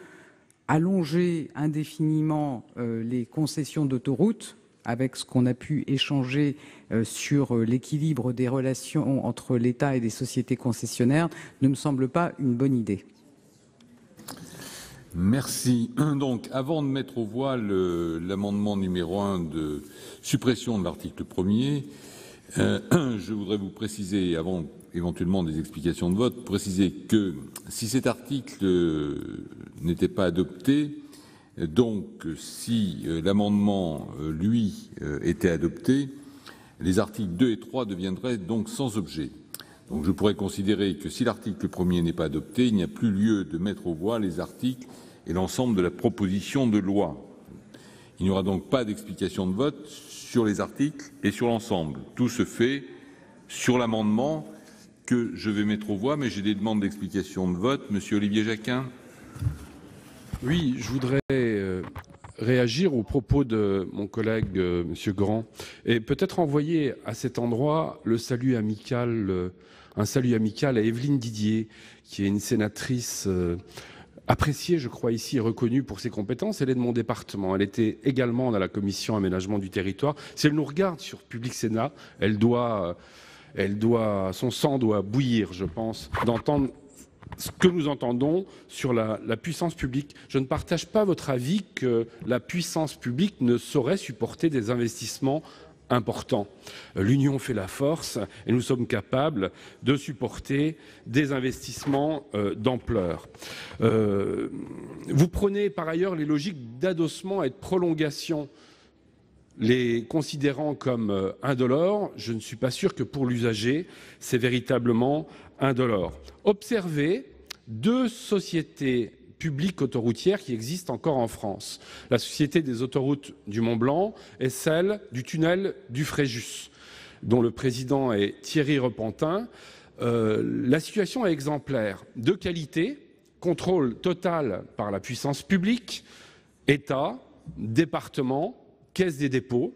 allonger indéfiniment les concessions d'autoroutes, avec ce qu'on a pu échanger sur l'équilibre des relations entre l'État et les sociétés concessionnaires, ne me semble pas une bonne idée. Merci. Donc, avant de mettre aux voix l'amendement numéro 1 de suppression de l'article 1er, je voudrais vous préciser, avant éventuellement des explications de vote, préciser que si cet article n'était pas adopté, donc si l'amendement, lui, était adopté, les articles 2 et 3 deviendraient donc sans objet. Donc je pourrais considérer que si l'article 1er n'est pas adopté, il n'y a plus lieu de mettre aux voix les articles et l'ensemble de la proposition de loi. Il n'y aura donc pas d'explication de vote sur les articles et sur l'ensemble. Tout se fait sur l'amendement que je vais mettre aux voix, mais j'ai des demandes d'explication de vote. Monsieur Olivier Jacquin. Oui, je voudrais réagir aux propos de mon collègue Monsieur Grand et peut-être envoyer à cet endroit un salut amical à Evelyne Didier, qui est une sénatrice appréciée, je crois, ici et reconnue pour ses compétences. Elle est de mon département. Elle était également dans la commission aménagement du territoire. Si elle nous regarde sur Public Sénat, son sang doit bouillir, je pense, d'entendre ce que nous entendons sur la puissance publique. Je ne partage pas votre avis que la puissance publique ne saurait supporter des investissements importants. L'union fait la force et nous sommes capables de supporter des investissements d'ampleur. Vous prenez par ailleurs les logiques d'adossement et de prolongation, les considérant comme indolores. Je ne suis pas sûr que pour l'usager, c'est véritablement indolore. Observez deux sociétés publiques autoroutières qui existent encore en France. La Société des autoroutes du Mont-Blanc et celle du tunnel du Fréjus, dont le président est Thierry Repentin. La situation est exemplaire. De qualité, contrôle total par la puissance publique, État, département, Caisse des dépôts.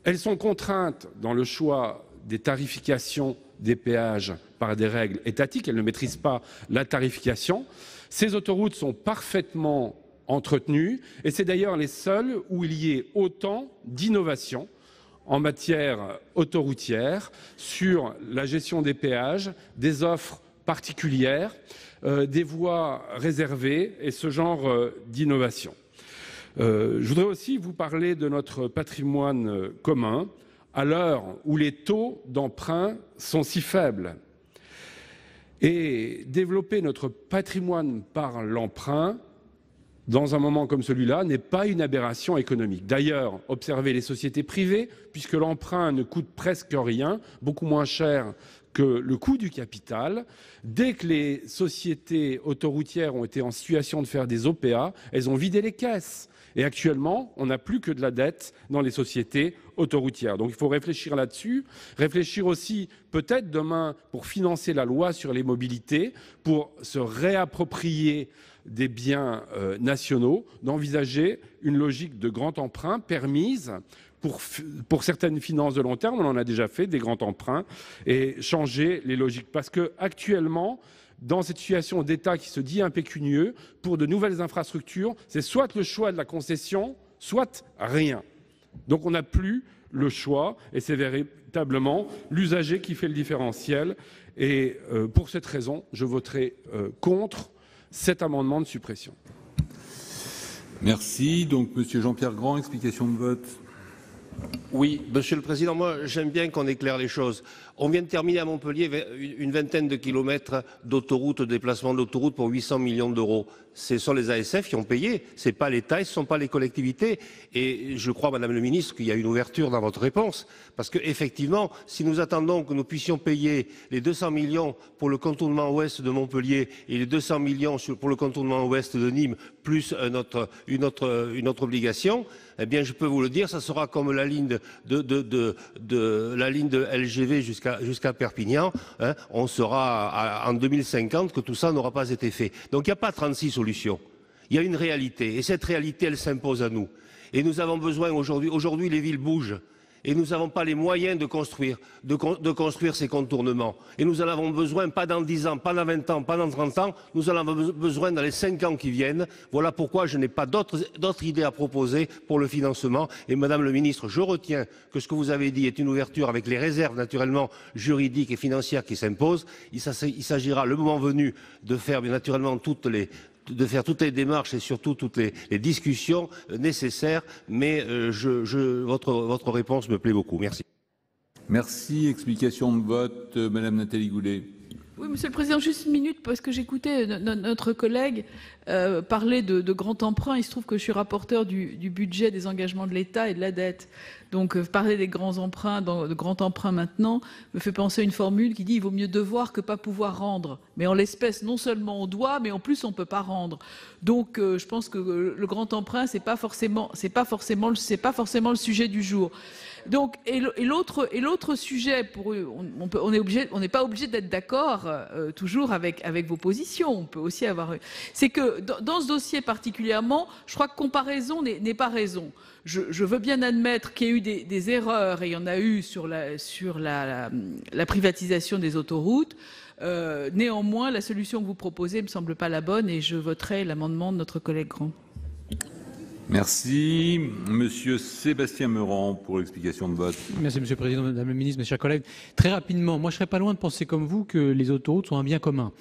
Elles sont contraintes dans le choix des tarifications des péages par des règles étatiques. Elles ne maîtrisent pas la tarification. Ces autoroutes sont parfaitement entretenues et c'est d'ailleurs les seules où il y ait autant d'innovation en matière autoroutière sur la gestion des péages, des offres particulières, des voies réservées et ce genre d'innovation. Je voudrais aussi vous parler de notre patrimoine commun à l'heure où les taux d'emprunt sont si faibles. Et développer notre patrimoine par l'emprunt, dans un moment comme celui-là, n'est pas une aberration économique. D'ailleurs, observez les sociétés privées, puisque l'emprunt ne coûte presque rien, beaucoup moins cher que le coût du capital. Dès que les sociétés autoroutières ont été en situation de faire des OPA, elles ont vidé les caisses. Et actuellement, on n'a plus que de la dette dans les sociétés autoroutières. Donc il faut réfléchir là-dessus, réfléchir aussi peut-être demain pour financer la loi sur les mobilités, pour se réapproprier des biens nationaux, d'envisager une logique de grand emprunt permise pour certaines finances de long terme. On en a déjà fait des grands emprunts et changer les logiques. Parce que actuellement, dans cette situation d'État qui se dit impécunieux, pour de nouvelles infrastructures, c'est soit le choix de la concession, soit rien. Donc on n'a plus le choix et c'est véritablement l'usager qui fait le différentiel. Et pour cette raison, je voterai contre cet amendement de suppression. Merci. Donc, Monsieur Jean-Pierre Grand, explication de vote. Oui, Monsieur le Président, moi j'aime bien qu'on éclaire les choses. On vient de terminer à Montpellier une vingtaine de kilomètres d'autoroute, de déplacement d'autoroute pour 800 millions d'euros. Ce sont les ASF qui ont payé, ce n'est pas l'État et ce ne sont pas les collectivités. Et je crois, Madame le Ministre, qu'il y a une ouverture dans votre réponse. Parce qu'effectivement, si nous attendons que nous puissions payer les 200 millions pour le contournement ouest de Montpellier et les 200 millions pour le contournement ouest de Nîmes, plus une autre obligation, eh bien, je peux vous le dire, ça sera comme la ligne la ligne de LGV jusqu'à Perpignan. Hein, on sera en 2050 que tout ça n'aura pas été fait. Donc, il n'y a pas 36 solutions. Il y a une réalité. Et cette réalité, elle s'impose à nous. Et nous avons besoin aujourd'hui. Aujourd'hui, les villes bougent. Et nous n'avons pas les moyens de construire ces contournements. Et nous en avons besoin, pas dans 10 ans, pas dans 20 ans, pas dans 30 ans, nous en avons besoin dans les 5 ans qui viennent. Voilà pourquoi je n'ai pas d'autres idées à proposer pour le financement. Et Madame le Ministre, je retiens que ce que vous avez dit est une ouverture avec les réserves naturellement juridiques et financières qui s'imposent. Il s'agira le moment venu de faire bien naturellement toutes les démarches et surtout toutes les discussions nécessaires, mais votre réponse me plaît beaucoup. Merci. Merci. Explication de vote, Madame Nathalie Goulet. Oui, Monsieur le Président, juste une minute, parce que j'écoutais notre collègue parler de grand emprunt. Il se trouve que je suis rapporteur du budget des engagements de l'État et de la dette. Donc, parler des grands emprunts, de grands emprunts maintenant, me fait penser à une formule qui dit il vaut mieux devoir que pas pouvoir rendre. Mais en l'espèce, non seulement on doit, mais en plus on peut pas rendre. Donc, je pense que le grand emprunt, c'est pas forcément le sujet du jour. Donc, et l'autre sujet, on n'est pas obligé d'être d'accord toujours avec vos positions. On peut aussi avoir, c'est que dans ce dossier particulièrement, je crois que comparaison n'est pas raison. Je veux bien admettre qu'il y a eu des erreurs, et il y en a eu sur la privatisation des autoroutes. Néanmoins, la solution que vous proposez me semble pas la bonne, et je voterai l'amendement de notre collègue Grand. Merci. Monsieur Sébastien Meurant pour l'explication de vote. Merci Monsieur le Président, Madame le Ministre, mes chers collègues. Très rapidement, moi je ne serais pas loin de penser comme vous que les autoroutes sont un bien commun.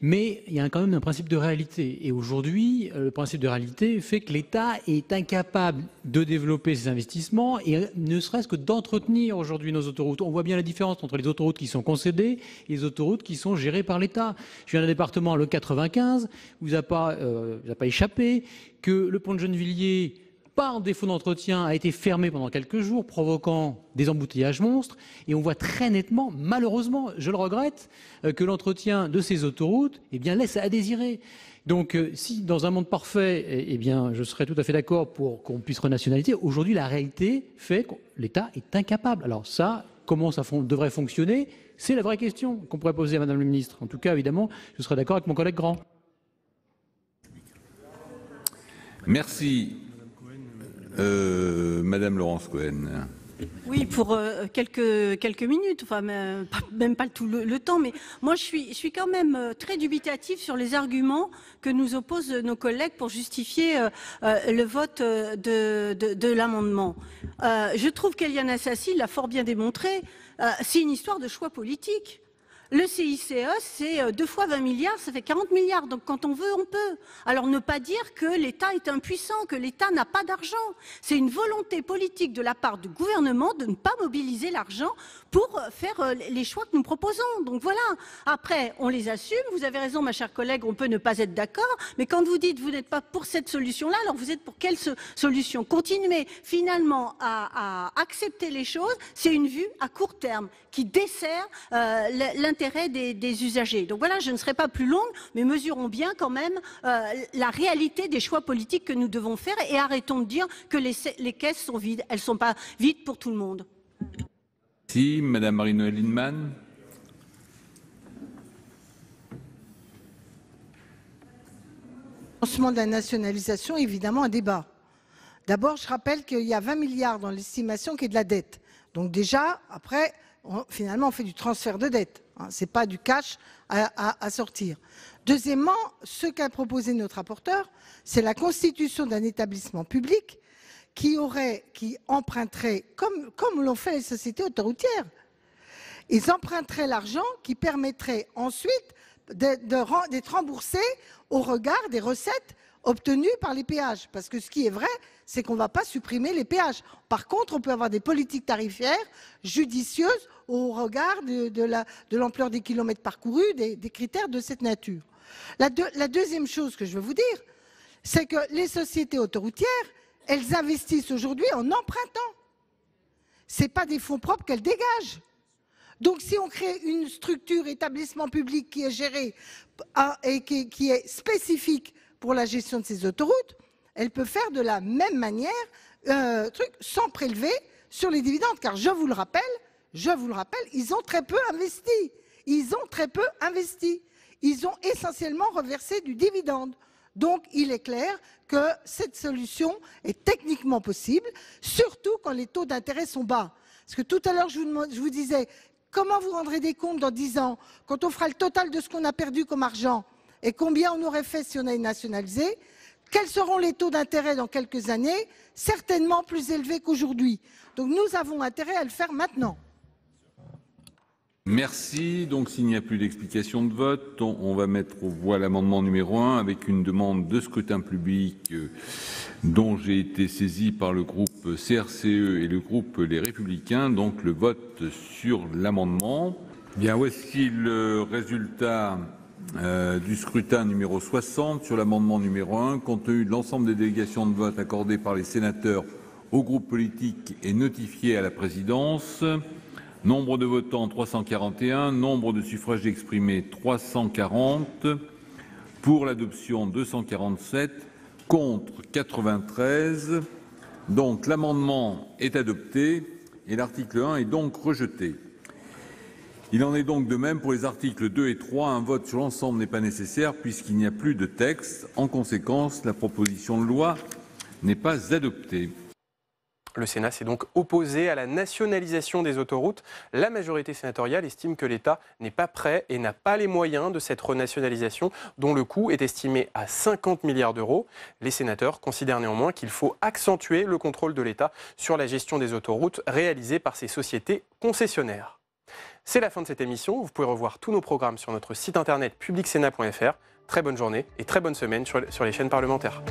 Mais il y a quand même un principe de réalité. Et aujourd'hui, le principe de réalité fait que l'État est incapable de développer ses investissements et ne serait-ce que d'entretenir aujourd'hui nos autoroutes. On voit bien la différence entre les autoroutes qui sont concédées et les autoroutes qui sont gérées par l'État. Je viens d'un département, le 95, vous a pas échappé que le pont de Gennevilliers, par défaut d'entretien, a été fermé pendant quelques jours, provoquant des embouteillages monstres. Et on voit très nettement, malheureusement, je le regrette, que l'entretien de ces autoroutes laisse à désirer. Donc, si dans un monde parfait, je serais tout à fait d'accord pour qu'on puisse renationaliser, aujourd'hui, la réalité fait que l'État est incapable. Alors ça, comment ça devrait fonctionner? C'est la vraie question qu'on pourrait poser à Madame le Ministre. En tout cas, évidemment, je serais d'accord avec mon collègue Grand. Merci. Madame Laurence Cohen. Oui, pour quelques minutes, enfin même pas tout le temps, mais moi je suis quand même très dubitative sur les arguments que nous opposent nos collègues pour justifier le vote de l'amendement. Je trouve qu'Eliane Assassi l'a fort bien démontré, c'est une histoire de choix politique. Le CICE, c'est 2 fois 20 milliards, ça fait 40 milliards. Donc quand on veut, on peut. Alors ne pas dire que l'État est impuissant, que l'État n'a pas d'argent. C'est une volonté politique de la part du gouvernement de ne pas mobiliser l'argent pour faire les choix que nous proposons. Donc voilà. Après, on les assume. Vous avez raison, ma chère collègue, on peut ne pas être d'accord. Mais quand vous dites que vous n'êtes pas pour cette solution-là, alors vous êtes pour quelle solution? Continuer finalement à accepter les choses, c'est une vue à court terme qui dessert l'intérêt des usagers. Donc voilà, je ne serai pas plus longue, mais mesurons bien quand même la réalité des choix politiques que nous devons faire et arrêtons de dire que les caisses sont vides. Elles ne sont pas vides pour tout le monde. Merci. Madame Marie-Noëlle Lienemann. Lancement de la nationalisation, évidemment, un débat. D'abord, je rappelle qu'il y a 20 milliards dans l'estimation qui est de la dette. Donc déjà, après, finalement, on fait du transfert de dette. Ce n'est pas du cash à sortir. Deuxièmement, ce qu'a proposé notre rapporteur, c'est la constitution d'un établissement public qui emprunterait, comme l'ont fait les sociétés autoroutières, ils emprunteraient l'argent qui permettrait ensuite d'être remboursés au regard des recettes obtenus par les péages. Parce que ce qui est vrai, c'est qu'on ne va pas supprimer les péages. Par contre, on peut avoir des politiques tarifaires judicieuses au regard de l'ampleur des kilomètres parcourus, des critères de cette nature. La deuxième chose que je veux vous dire, c'est que les sociétés autoroutières, elles investissent aujourd'hui en empruntant. Ce n'est pas des fonds propres qu'elles dégagent. Donc si on crée une structure, établissement public qui est géré et qui est spécifique pour la gestion de ces autoroutes, elle peut faire de la même manière sans prélever sur les dividendes. Car je vous le rappelle, ils ont très peu investi. Ils ont essentiellement reversé du dividende. Donc il est clair que cette solution est techniquement possible, surtout quand les taux d'intérêt sont bas. Parce que tout à l'heure, je vous disais, comment vous rendrez des comptes dans 10 ans, quand on fera le total de ce qu'on a perdu comme argent et combien on aurait fait si on avait nationalisé? Quels seront les taux d'intérêt dans quelques années? Certainement plus élevés qu'aujourd'hui. Donc nous avons intérêt à le faire maintenant. Merci. Donc, s'il n'y a plus d'explication de vote, on va mettre aux voix l'amendement numéro 1 avec une demande de scrutin public dont j'ai été saisi par le groupe CRCE et le groupe Les Républicains. Donc, le vote sur l'amendement. Bien, voici le résultat du scrutin numéro 60 sur l'amendement numéro 1. Compte tenu de l'ensemble des délégations de vote accordées par les sénateurs aux groupes politiques et notifiées à la présidence, nombre de votants 341, nombre de suffrages exprimés 340, pour l'adoption 247, contre 93. Donc l'amendement est adopté et l'article 1 est donc rejeté. Il en est donc de même pour les articles 2 et 3. Un vote sur l'ensemble n'est pas nécessaire puisqu'il n'y a plus de texte. En conséquence, la proposition de loi n'est pas adoptée. Le Sénat s'est donc opposé à la nationalisation des autoroutes. La majorité sénatoriale estime que l'État n'est pas prêt et n'a pas les moyens de cette renationalisation, dont le coût est estimé à 50 milliards d'euros. Les sénateurs considèrent néanmoins qu'il faut accentuer le contrôle de l'État sur la gestion des autoroutes réalisée par ces sociétés concessionnaires. C'est la fin de cette émission. Vous pouvez revoir tous nos programmes sur notre site internet publicsénat.fr. Très bonne journée et très bonne semaine sur les chaînes parlementaires.